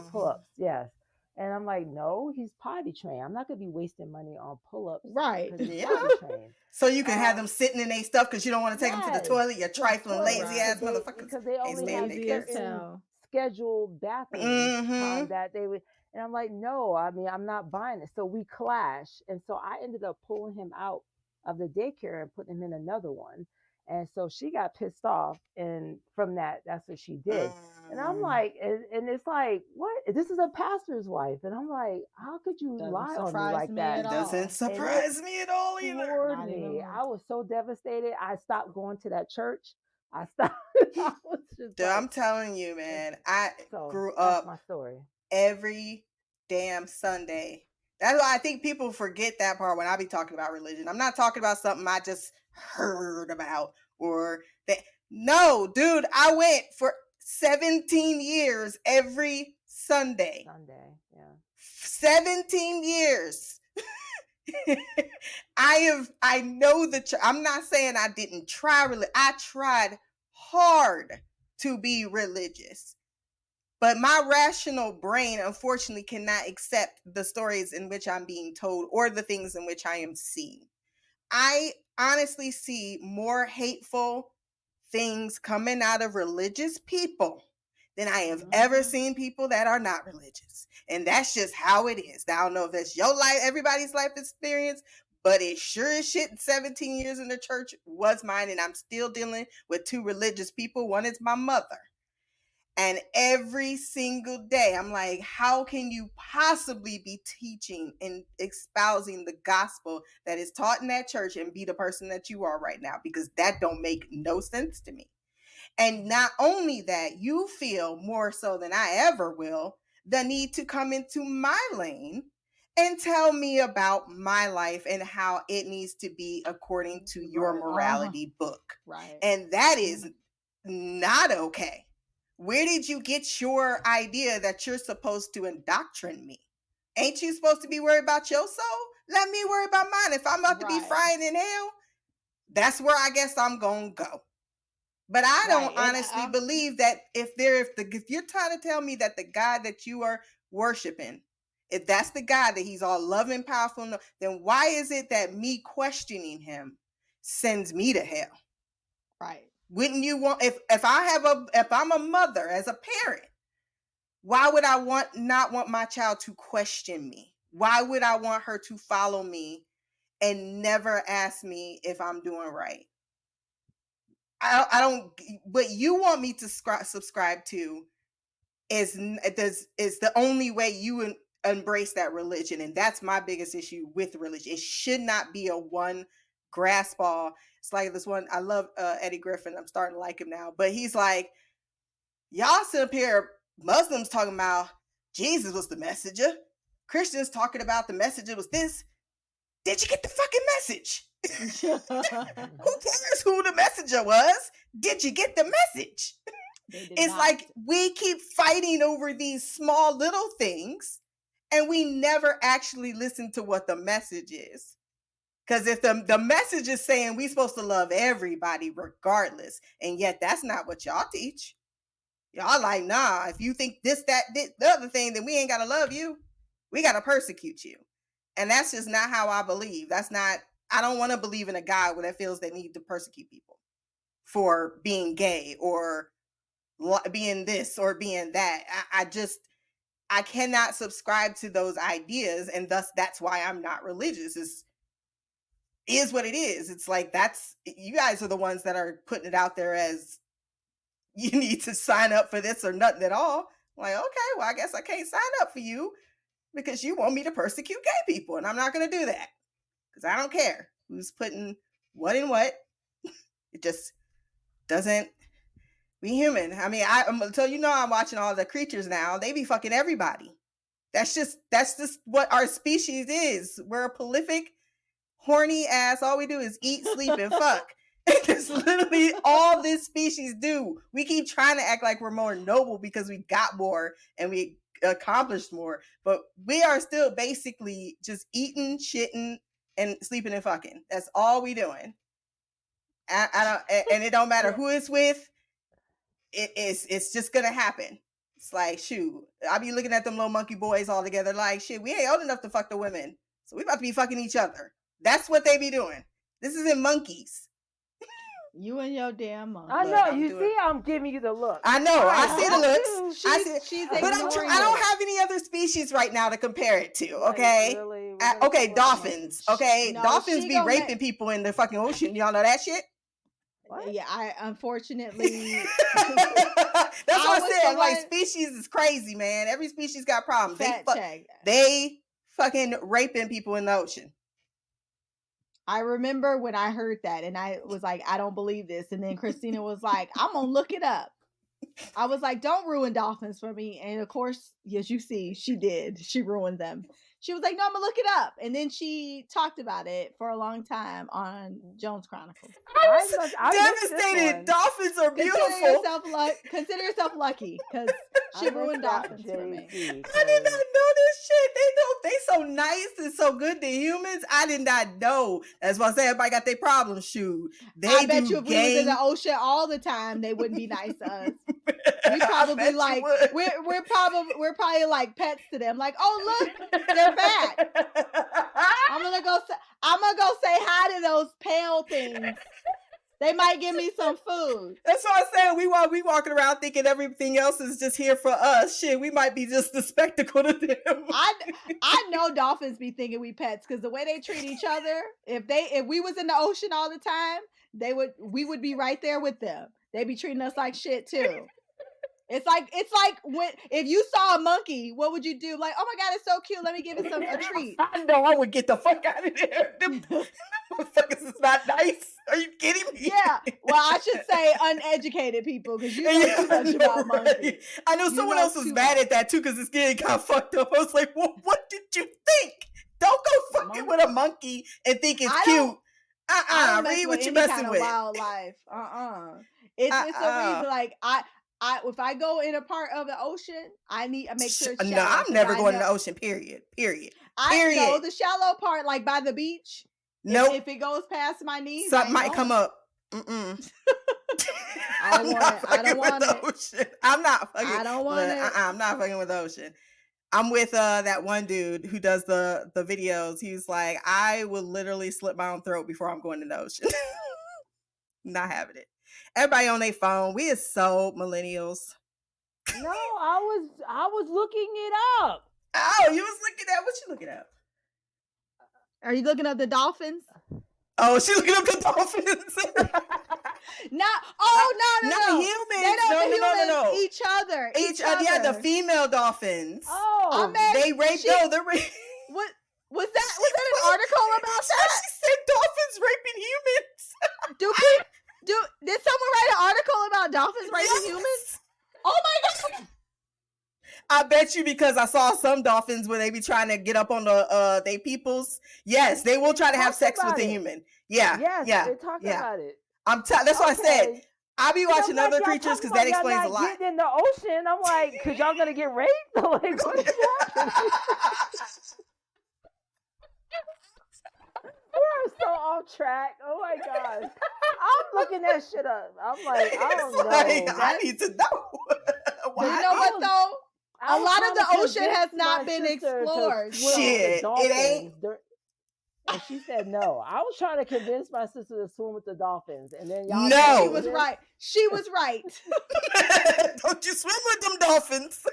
pull-ups, yes. And I'm like, no, he's potty trained. I'm not going to be wasting money on pull-ups. Right. Potty trained. So you can have them sitting in their stuff because you don't want to take them to the toilet. You're trifling, lazy ass motherfuckers. Because they only have certain scheduled bathroom time that they would. And I'm like, no, I mean, I'm not buying it. So we clashed. And so I ended up pulling him out of the daycare and putting him in another one. And so she got pissed off. And from that's what she did. And I'm like, and it's like, what? This is a pastor's wife. And I'm like, how could you lie on me like that? It doesn't surprise me at all either. I was so devastated. I stopped going to that church. I stopped. I'm telling you, man, I grew up my story. Every damn Sunday. That's why I think people forget that part when I be talking about religion. I'm not talking about something I just heard about or that. No, dude, I went for 17 years every Sunday. 17 years. I know I'm not saying I didn't try. I tried hard to be religious. But my rational brain, unfortunately, cannot accept the stories in which I'm being told or the things in which I am seeing. I honestly see more hateful things coming out of religious people than I have ever seen people that are not religious. And that's just how it is. Now, I don't know if that's your life, everybody's life experience, but it sure as shit 17 years in the church was mine. And I'm still dealing with two religious people. One is my mother. And every single day, I'm like, how can you possibly be teaching and espousing the gospel that is taught in that church and be the person that you are right now? Because that don't make no sense to me. And not only that, you feel more so than I ever will the need to come into my lane and tell me about my life and how it needs to be according to your morality book. Right. And that is not okay. Where did you get your idea that you're supposed to indoctrinate me? Ain't you supposed to be worried about your soul? Let me worry about mine. If I'm about to be frying in hell, that's where I guess I'm going to go. But I don't honestly believe that if you're trying to tell me that the God that you are worshiping, if that's the God that he's all loving, powerful, then why is it that me questioning him sends me to hell? Right. Wouldn't you want, if I'm a mother as a parent, why would I not want my child to question me? Why would I want her to follow me and never ask me if I'm doing right? I don't. What you want me to subscribe to is the only way you embrace that religion, and that's my biggest issue with religion. It should not be a one grasp all. It's like this one. I love Eddie Griffin. I'm starting to like him now, but he's like, y'all sit up here, Muslims talking about Jesus was the messenger, Christians talking about the messenger was this. Did you get the fucking message? Who cares who the messenger was? Did you get the message? It's like we keep fighting over these small little things and we never actually listen to what the message is. Because if the message is saying we're supposed to love everybody regardless, and yet that's not what y'all teach. Y'all like, nah, if you think this, that, the other thing, then we ain't got to love you. We got to persecute you. And that's just not how I believe. I don't want to believe in a God that feels they need to persecute people for being gay or being this or being that. I cannot subscribe to those ideas. And thus that's why I'm not religious. Is what it is. It's like, you guys are the ones that are putting it out there as you need to sign up for this or nothing at all. I'm like, okay, well, I guess I can't sign up for you because you want me to persecute gay people. And I'm not going to do that because I don't care who's putting what in what. It just doesn't be human. I mean, I'm watching all the creatures now. They be fucking everybody. That's just what our species is. We're a prolific, horny ass. All we do is eat, sleep, and fuck. That's literally all this species do. We keep trying to act like we're more noble because we got more and we accomplished more, but we are still basically just eating, shitting, and sleeping and fucking. That's all we doing. I don't, and it don't matter who it's with. It's just gonna happen. It's like, shoot, I be looking at them little monkey boys all together like, shit, we ain't old enough to fuck the women, so we about to be fucking each other. That's what they be doing. This isn't monkeys. You and your damn monkey. I know. You see, I'm giving you the look. I know. I see the looks. But I don't have any other species right now to compare it to. Okay. Really? Okay. Dolphins. Okay. No, dolphins be raping people in the fucking ocean. Y'all know that shit? What? Yeah. I unfortunately. That's what I said. Like, species is crazy, man. Every species got problems. They fucking raping people in the ocean. I remember when I heard that and I was like, I don't believe this. And then Christina was like, I'm going to look it up. I was like, don't ruin dolphins for me. And of course, as you see, she did. She ruined them. she was like, no, I'm gonna look it up. And then she talked about it for a long time on Jones Chronicles. I was devastated. Dolphins are beautiful. Consider yourself lucky, because she ruined dolphins for me. I did not know this shit. They so nice and so good to humans. I did not know. That's why I say everybody got their problems. Shoot, I bet you if we was in the ocean all the time, they wouldn't be nice to us. We probably like we're probably like pets to them. Like, oh look, they're back. I'm gonna go say hi to those pale things. They might give me some food. That's what I'm saying. We walking around thinking everything else is just here for us. Shit, we might be just the spectacle to them. I know dolphins be thinking we pets, because the way they treat each other. If we was in the ocean all the time, we would be right there with them. They be treating us like shit too. It's like if you saw a monkey, what would you do? Like, oh my god, it's so cute. Let me give it a treat. I know I would get the fuck out of there. Them motherfuckers is not nice. Are you kidding me? Yeah. Well, I should say uneducated people, because you know too much about monkeys. I know someone else was mad at that too, because it's getting kind of fucked up. I was like, well, what did you think? Don't go fucking with a monkey and think it's cute. Read what you're messing with. Wildlife. It's a reason. Like if I go in a part of the ocean, I make sure it's shallow. No, I'm never going in the ocean, period. I know the shallow part, like by the beach. Nope. If it goes past my knees, something might come up. I don't want it. Ocean. I'm not fucking. I don't want it. I'm not fucking with the ocean. I'm with that one dude who does the videos. He's like, I will literally slit my own throat before I'm going in the ocean. Not having it. Everybody on their phone. We are so millennials. No, I was looking it up. Oh, you was looking at what you looking up? Are you looking up the dolphins? Oh, she's looking up the dolphins. No, humans. No. Each other. Yeah, the female dolphins. Oh, they raped. What was that? Was that an article about that? She said dolphins raping humans. Did someone write an article about dolphins raping humans? Oh my god! I bet you, because I saw some dolphins where they be trying to get up on the they peoples. Yes, they will try to have sex with the human. Yeah, yes, they talk about it. That's what I said. I'll be watching other creatures, because that explains a lot. Getting in the ocean, I'm like, cause y'all gonna get raped? Like, what is happening? We're so off track. Oh my gosh. I'm looking that shit up. I'm like, I don't know. I need to know. You know what though? A lot of the ocean has not been explored. Shit, it ain't. And she said no. I was trying to convince my sister to swim with the dolphins, and then y'all. No, she was right. She was right. Don't you swim with them dolphins?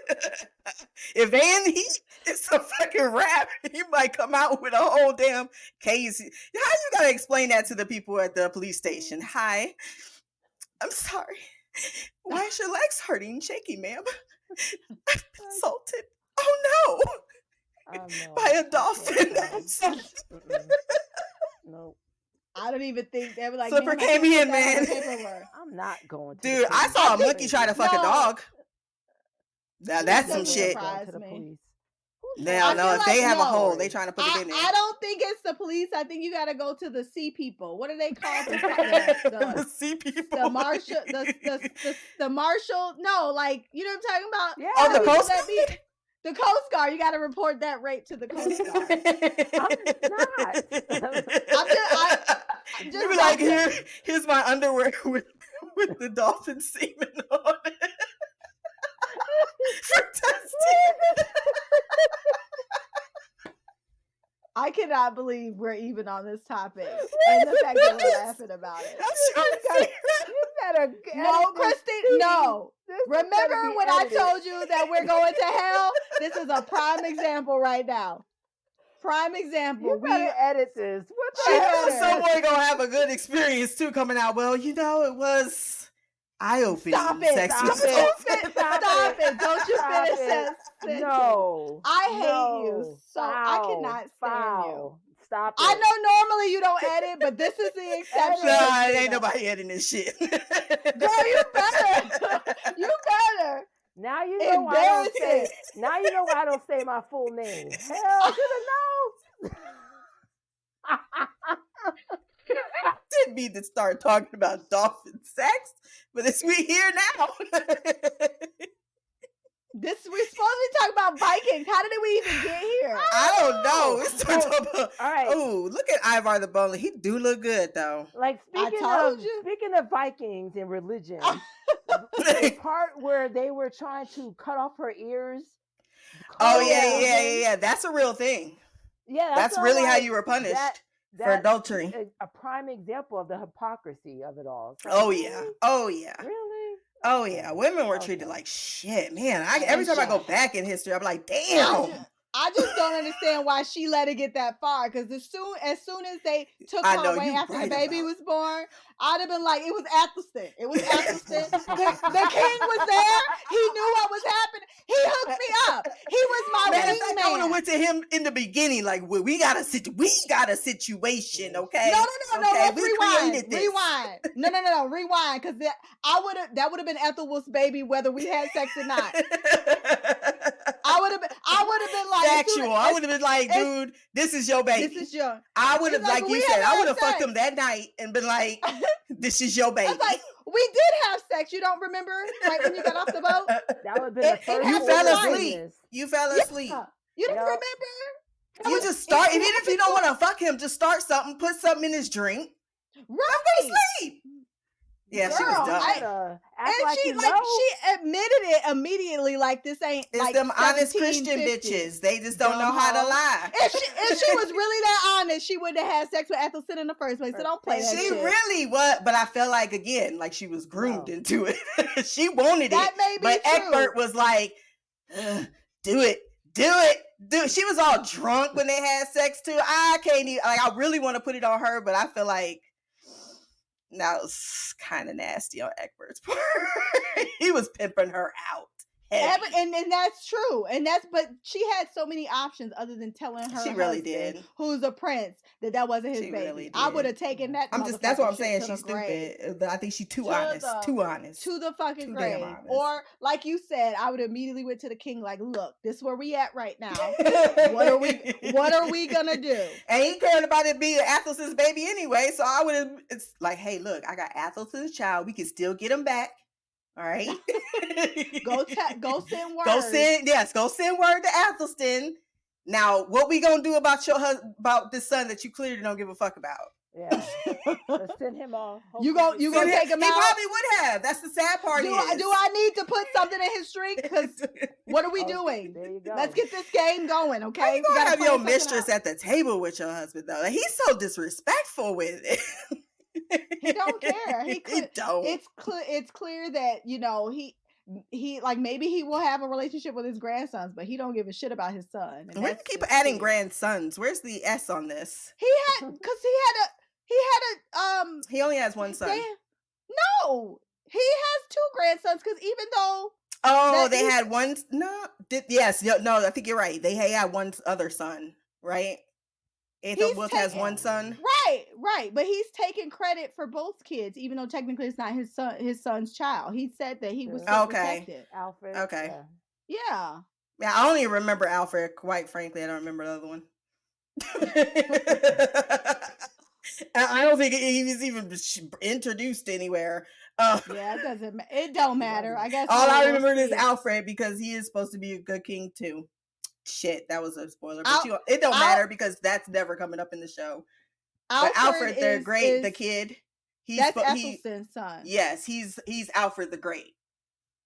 If they in heat, it's a fucking wrap. You might come out with a whole damn case. How you gotta explain that to the people at the police station? Hi, I'm sorry. Why is your legs hurting and shaking, ma'am? I've been assaulted. Oh no. By a dolphin. No. I don't even think they were like, Slipper came in, man. I'm not going to. Dude, I saw a monkey try to fuck a dog. Now that's some shit. Now, no, if they have a hole, they trying to put it in there. I don't think it's the police. I think you got to go to the sea people. What are they called? The sea people. The marshal. The marshal. No, like, you know what I'm talking about? Yeah. Oh, the Coast Guard. The Coast Guard. You got to report that rape to the Coast Guard. I'm just like, here's my underwear with the dolphin semen on it. For testing. I cannot believe we're even on this topic, and the fact that we're laughing about it. No, Christine, no. Remember when I told you that we're going to hell? This is a prime example right now. Prime example. We edit this. What the hell? Someone gonna have a good experience too coming out. Well, it was eye-opening. Stop it! Stop it! Don't you finish that sentence? No, I hate you so. I cannot stand you. Stop it. I know normally you don't edit, but this is the exception. No, ain't nobody editing this shit. Girl, you better. You better. Now you know why I don't say. Embarrassing. Now you know why I don't say my full name. Hell to the no. I didn't mean to start talking about dolphin sex, but we here now. We're supposed to be talking about Vikings. How did we even get here? I don't know. We start talking about. All right. Oh, look at Ivar the Bowler. He do look good though. Like speaking of Vikings and religion, the part where they were trying to cut off her ears. Oh yeah. That's a real thing. Yeah, that's really how you were punished for adultery. A prime example of the hypocrisy of it all. So, oh yeah. Really? Oh yeah, women were treated like shit, man. Every time I go back in history, I'm like, damn. I just don't understand why she let it get that far. Because as soon as they took her away after the baby was born, I'd have been like, it was Athelstan. It was Athelstan. the king was there. He knew what was happening. He hooked me up. He was my wingman. I would have went to him in the beginning, like, well, we got a situation, okay? No. Okay, Rewind. No. Rewind, because that would have been Ethelwulf's baby, whether we had sex or not. I would have been like sexual. I would have been like, dude, this is your baby. This is your. I would have, like you said, I would have fucked him that night and been like, this is your baby. I was like, we did have sex. You don't remember? Like when you got off the boat? That would have been the first. You fell asleep. You fell asleep. Yeah. You don't remember? You just start, even if you don't want to fuck him, just start something, put something in his drink. Right. Go to sleep. Yeah, girl, she was dumb. She admitted it immediately. Like this ain't. It's like them honest Christian bitches. They just don't know how to lie. If she was really that honest, she wouldn't have had sex with Athelstan in the first place. So don't play that She shit. really was, but I felt like again, like she was groomed into it. She wanted that it, may be but true. Egbert was like, "Do it." She was all drunk when they had sex too. I can't even. Like, I really want to put it on her, but I feel like. That was kind of nasty on Egbert's part. He was pimping her out. And that's true. But she had so many options other than telling her she really did. Who's a prince that wasn't his baby. Really I would have taken that. That's what I'm saying. She's stupid. I think she's too honest. Too honest. To the fucking grave. Or like you said, I would immediately went to the king like, look, this is where we at right now. What are we gonna do? And he cared about it being Athelstan's baby anyway. So I would have. It's like, hey, look, I got Athelstan's child. We can still get him back. All right. Go send word. Go send word to Athelstan. Now, what we gonna do about about this son that you clearly don't give a fuck about? Yeah. Let's send him off. You gonna take him out? He probably would have. That's the sad part. Do I need to put something in his drink? Because what are we doing? There you go. Let's get this game going, okay? You gotta have your mistress at the table with your husband though. Like, he's so disrespectful with it. He don't care. He don't. It's clear that he like maybe he will have a relationship with his grandsons, but he don't give a shit about his son. Why do you keep adding grandsons? Where's the S on this? He only has one son. No, he has two grandsons because even though they had one. No, I think you're right. They had one other son, right? Ethelwulf has one son. Right. But he's taking credit for both kids, even though technically it's not his son's child. He said that he was still protected. Alfred. Okay. Yeah. Yeah, I only remember Alfred, quite frankly. I don't remember the other one. I don't think he was even introduced anywhere. Yeah, it don't matter. I guess all I remember is Alfred because he is supposed to be a good king too. Shit, that was a spoiler, but it don't matter because that's never coming up in the show. But Alfred the Great, the kid, that's Ethelstan's son. Yes, he's Alfred the Great.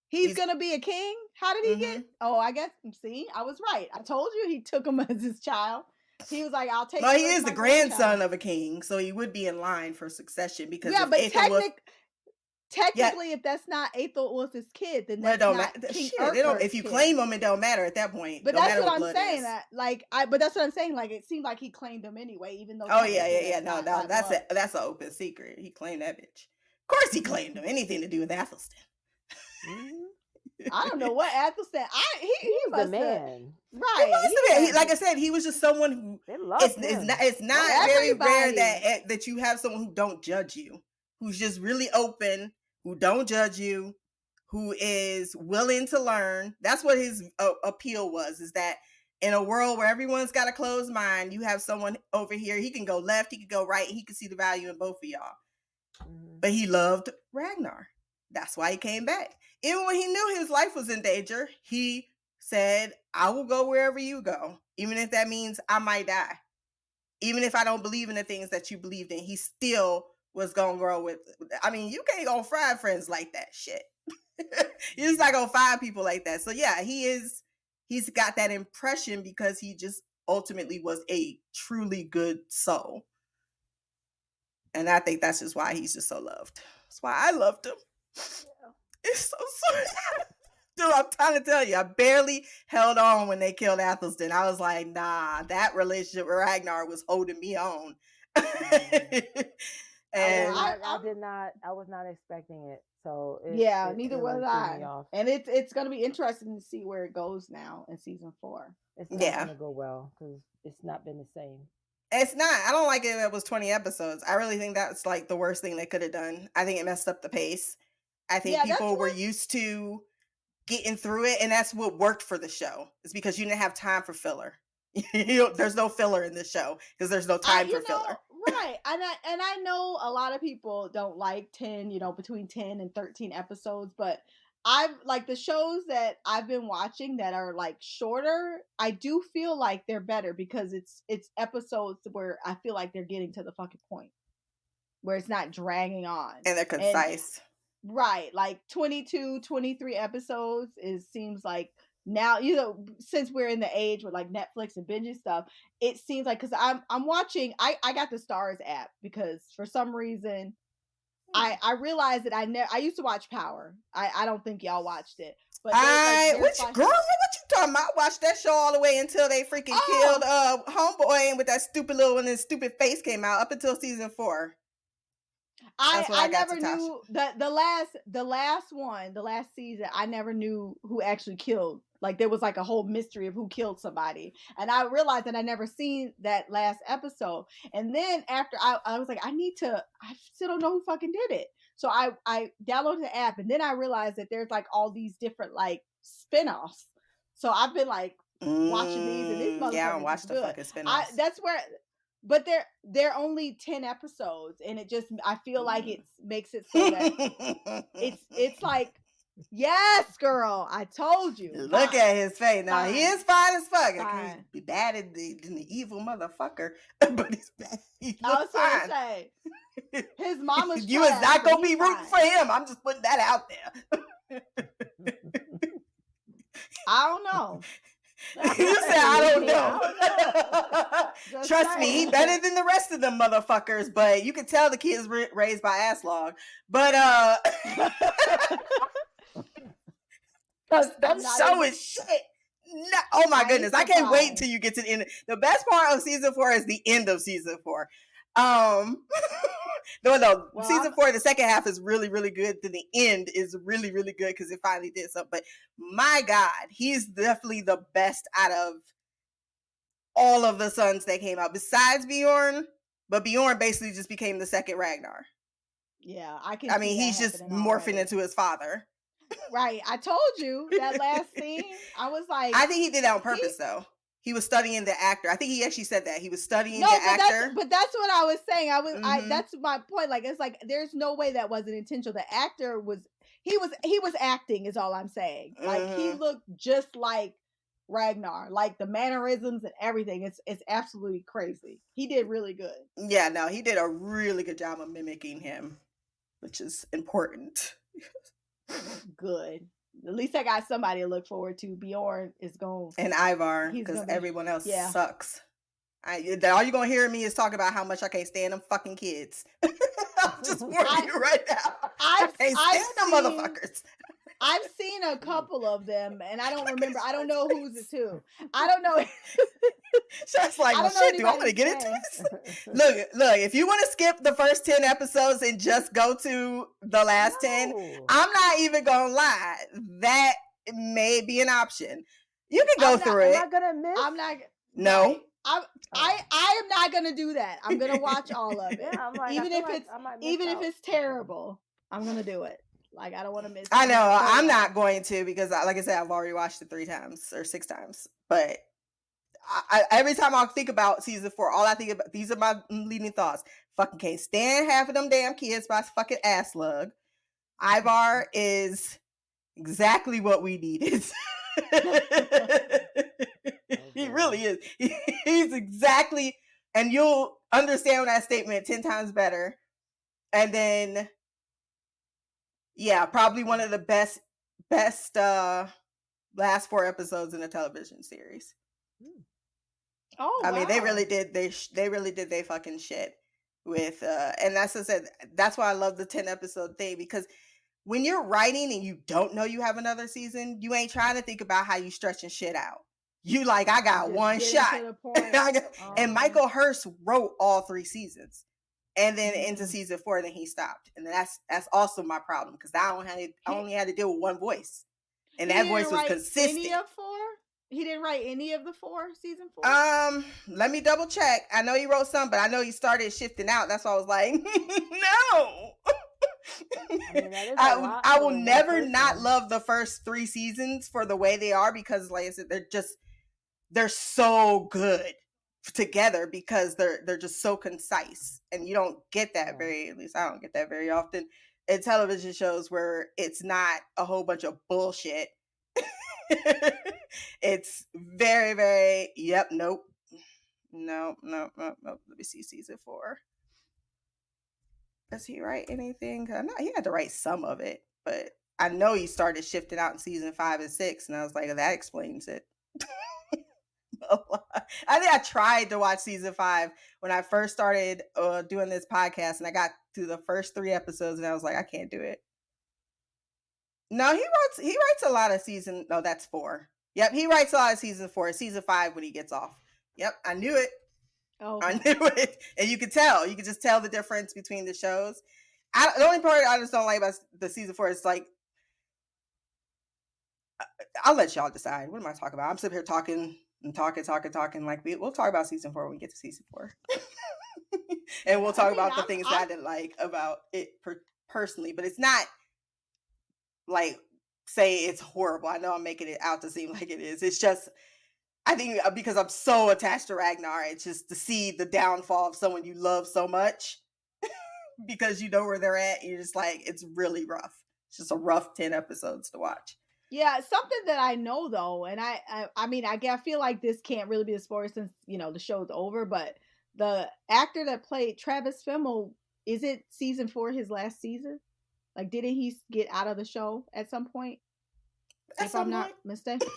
He's gonna be a king. How did he get? Oh, I guess. See, I was right. I told you he took him as his child. He was like, "I'll take." Well, he is the grandson of a king, so he would be in line for succession because technically, if that's not Aethelwulf's kid, then that's not King If you claim him, it don't matter at that point. But that's what I'm saying. But that's what I'm saying. Like, it seemed like he claimed him anyway, even though. Oh yeah. No, that's an open secret. He claimed that bitch. Of course, he claimed him. Anything to do with Athelstan. I don't know what Athelstan. He was the man, right? Like I said, he was just someone who. It's not very rare that you have someone who don't judge you, who's just really open, who don't judge you, who is willing to learn. That's what his appeal was, is that in a world where everyone's got a closed mind, you have someone over here, he can go left, he can go right, he can see the value in both of y'all. But he loved Ragnar. That's why he came back. Even when he knew his life was in danger, he said, I will go wherever you go, even if that means I might die. Even if I don't believe in the things that you believed in, he still was going to grow with. I mean, you can't go find friends like that shit. You're just not going to find people like that. So yeah, he's got that impression because he just ultimately was a truly good soul. And I think that's just why he's just so loved. That's why I loved him. Yeah. It's so sweet. Dude, I'm trying to tell you, I barely held on when they killed Athelstan. I was like, nah, that relationship with Ragnar was holding me on. And I was not expecting it. So neither was I. And it's going to be interesting to see where it goes now in season 4. It's not going to go well because it's not been the same. It's not. I don't like it was 20 episodes. I really think that's like the worst thing they could have done. I think it messed up the pace. I think people were used to getting through it, and that's what worked for the show. It's because you didn't have time for filler. There's no filler in the show because there's no time for filler. Right. And I know a lot of people don't like 10, between 10 and 13 episodes, but I've like the shows that I've been watching that are like shorter, I do feel like they're better because it's episodes where I feel like they're getting to the fucking point, where it's not dragging on. And they're concise. Right. Like 22, 23 episodes seems like now, since we're in the age with like Netflix and binging stuff, it seems like, because I'm watching, I got the Stars app because for some reason I realized that I used to watch Power. I don't think y'all watched it. But girl, what you talking about? I watched that show all the way until they freaking killed Homeboy, and with that stupid little one and his stupid face came out up until season 4. I never knew the last season. I never knew who actually killed. Like there was like a whole mystery of who killed somebody, and I realized that I never seen that last episode. And then after I was like, I still don't know who fucking did it. So I downloaded the app, and then I realized that there's like all these different like spinoffs. So I've been like watching these, and these motherfuckers. Yeah, I watched the fucking spinoffs. That's where. But they're only 10 episodes, and it just, I feel like it makes it so that it's like, yes, girl, I told you. Look at his face. Now he is fine as fuck. He's bad than the evil motherfucker, but he's bad. I was going to say, his mama's you is not going to be rooting for him. I'm just putting that out there. I don't know. You said I don't know. Trust me, he better than the rest of them motherfuckers, but you can tell the kid's raised by Aslog. But that show is shit. No, oh my goodness, I can't wait till you get to the end. The best part of season 4 is the end of season 4. No. Well, season 4, the second half is really, really good. Then the end is really, really good because it finally did something. But my God, he's definitely the best out of all of the sons that came out, besides Bjorn. But Bjorn basically just became the second Ragnar. Yeah, I can. I mean, he's just morphing into his father. Right. I told you that last scene. I was like, I think he did that on purpose, though. He was studying the actor. I think he actually said that. He was studying the actor. But that's what I was saying. That's my point. Like, it's like, there's no way that wasn't intentional. The actor he was acting is all I'm saying. Like, he looked just like Ragnar, like the mannerisms and everything. It's absolutely crazy. He did really good. Yeah, no, he did a really good job of mimicking him, which is important. Good. At least I got somebody to look forward to. Bjorn is going. And Ivar, because everyone else sucks. All you're going to hear me is talk about how much I can't stand them fucking kids. I'm just warning you right now. I can't stand them motherfuckers. I've seen a couple of them, and I don't remember. I don't know who's the two. I don't know. Just like, well, shit, do I want to get into this? Look, if you want to skip the first 10 episodes and just go to the last 10, I'm not even going to lie. That may be an option. You can go through it. Am I going to miss? I'm not. No. I am not going to do that. I'm going to watch all of it. Yeah, even if it's terrible, I'm going to do it. Like, I don't want to miss. I know I'm not going to because, like I said, I've already watched it 3 times or 6 times. But every time I think about season 4, all I think about, these are my leading thoughts. Fucking can't stand half of them damn kids by fucking ass slug. Ivar is exactly what we needed. He really is. He's exactly, and you'll understand that statement 10 times better. And then, yeah, probably one of the best last 4 episodes in a television series. Oh, I wow. mean, they really did. They really did they fucking shit with, and that's what I said. That's why I love the 10 episode thing, because when you're writing and you don't know you have another season, you ain't trying to think about how you stretching shit out. You like, I got one shot. And Michael Hurst wrote all 3 seasons, and then into season 4, then he stopped. And that's also my problem, because I only had to deal with one voice, and that voice was consistent. Any of 4? He didn't write any of the 4 season 4. Let me double check. I know he wrote some, but I know he started shifting out. That's why I was like, no. I will never not love the first 3 seasons for the way they are, because, like I said, they're so good together, because they're just so concise, and you don't get that at least I don't get that very often in television shows, where it's not a whole bunch of bullshit. It's very, very, nope. Let me see season 4. Does he write anything? I know he had to write some of it, but I know he started shifting out in season 5 and 6, and I was like, that explains it. I think I tried to watch season 5 when I first started doing this podcast, and I got through the first 3 episodes, and I was like, I can't do it. No, he writes a lot of season. No, that's 4. Yep, he writes a lot of season 4. Season 5 when he gets off. Yep, I knew it. Oh, I knew it, and you could tell. You could just tell the difference between the shows. The only part I just don't like about the season 4 is, like, I'll let y'all decide. What am I talking about? I'm sitting here talking and talking. Like, we'll talk about season 4 when we get to season 4, and we'll talk about the things that I didn't like about it personally. But it's not like, say it's horrible. I know I'm making it out to seem like it is. It's just, I think because I'm so attached to Ragnar, it's just to see the downfall of someone you love so much, because you know where they're at. And you're just like, it's really rough. It's just a rough 10 episodes to watch. Yeah, something that I know though, and I mean, I feel like this can't really be a spoiler since, the show's over, but the actor that played Travis Fimmel, is it season 4 his last season? Like, didn't he get out of the show at some point? If I'm not mistaken.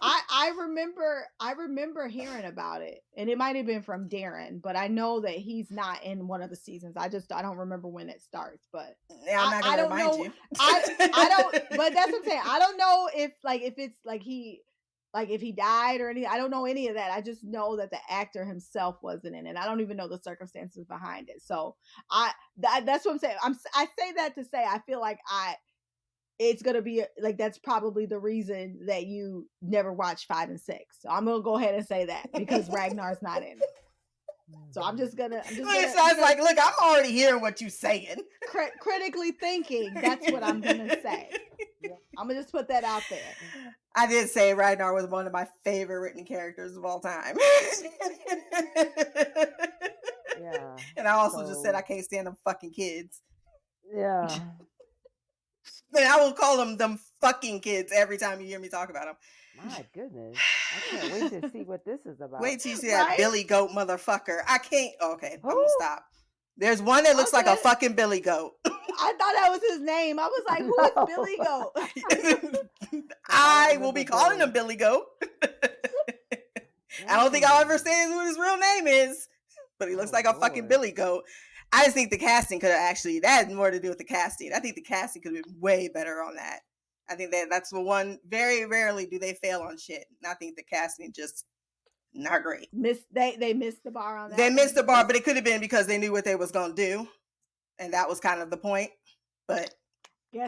I remember hearing about it, and it might have been from Darren, but I know that he's not in one of the seasons. I don't remember when it starts, but yeah, I'm not gonna remind you. I don't, but that's what I'm saying. I don't know if it's if he died or anything. I don't know any of that. I just know that the actor himself wasn't in it. I don't even know the circumstances behind it. So that's what I'm saying. I say that to say I feel like it's going to be like, that's probably the reason that you never watch 5 and 6. So I'm going to go ahead and say that, because Ragnar's not in it. So I'm just gonna. Like, look, I'm already hearing what you're saying. Critically thinking, that's what I'm gonna say. I'm gonna just put that out there. I did say Ragnar was one of my favorite written characters of all time. Yeah. And I also just said I can't stand them fucking kids. Yeah. And I will call them fucking kids every time you hear me talk about them. My goodness. I can't wait to see what this is about. Wait till you see that Billy Goat motherfucker. I can't. Okay, I'm gonna stop. There's one that looks like a fucking Billy Goat. I thought that was his name. I was like, who is Billy Goat? I will be calling him Billy Goat. I don't think I'll ever say what his real name is, but he looks like a fucking Billy Goat. I just think the casting could have actually, that had more to do with the casting. I think the casting could have been way better on that. I think that's the one, very rarely do they fail on shit. And I think the casting just not great. They missed the bar on that. They missed the bar, but it could have been because they knew what they was going to do. And that was kind of the point. But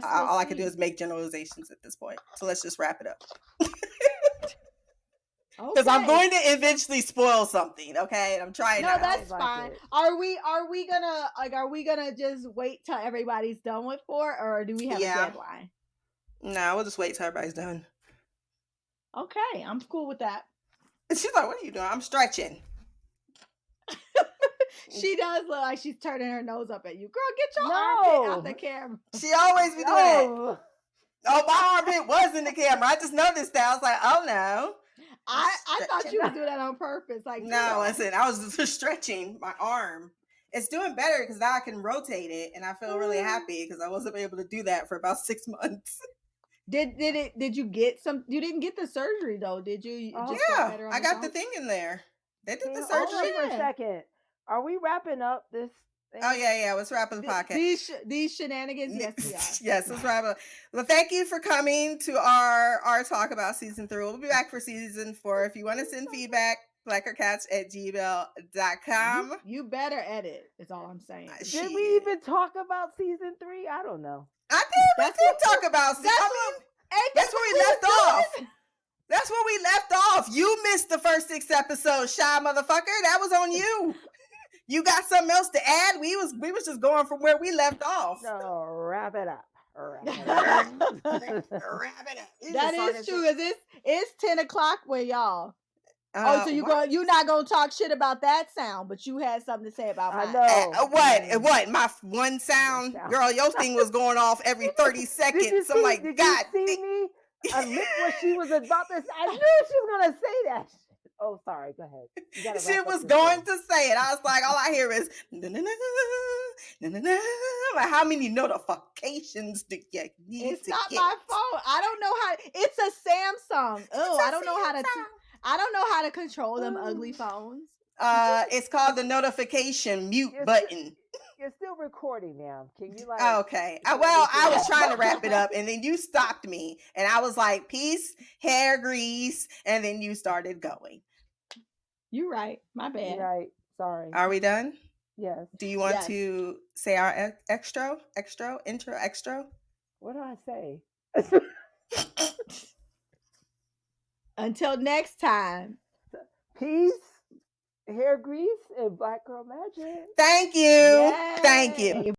all I could do is make generalizations at this point. So let's just wrap it up. Because I'm going to eventually spoil something, okay? And I'm trying No, not that's to. fine. Are we gonna just wait till everybody's done with 4, or do we have a deadline? No, we'll just wait till everybody's done. Okay, I'm cool with that. She's like, what are you doing? I'm stretching. She does look like she's turning her nose up at you. Girl, get your armpit out the camera. She always be doing that. Oh, my armpit was in the camera. I just noticed that. I was like, oh no. I thought you would do that on purpose. Like, no, listen, I was just stretching my arm. It's doing better because now I can rotate it, and I feel really happy because I wasn't able to do that for about 6 months. Did you get some? You didn't get the surgery though, did you? Yeah, I got the thing in there. They did the surgery. Hold on for a second. Are we wrapping up this thing? Oh yeah. Let's wrap up the podcast. These shenanigans, yes, we are. Yes, let's wrap up. Well, thank you for coming to our talk about season 3. We'll be back for season 4. If you want to send feedback, blackgirlcouch@gmail.com. You better edit. Is all I'm saying. Did we even talk about season 3? I don't know. I did. We did talk about season. That's where we left off. That's where we left off. You missed the first 6 episodes, shy motherfucker. That was on you. You got something else to add? We was just going from where we left off. So wrap it up. Wrap it up. That is true. It's 10 o'clock where y'all. So you're not gonna talk shit about that sound, but you had something to say about mine. I know. What? My one sound, girl. Your thing was going off every 30 seconds. I'm like, did God. You see me? I missed what she was about to say. I knew she was gonna say that. Oh, sorry. Go ahead. She was going to say it. I was like, all I hear is like, how many notifications do you need? It's not my phone. I don't know how. It's a Samsung. Oh, I don't know how to. I don't know how to control them ugly phones. It's called the notification mute button. You're still recording, ma'am. Can you Okay. I was trying to wrap it up, and then you stopped me, and I was like, peace, hair grease, and then you started going. You're right. My bad. You're right. Sorry. Are we done? Yes. Do you want to say our intro? What do I say? Until next time. Peace, hair grease, and black girl magic. Thank you. Yay. Thank you.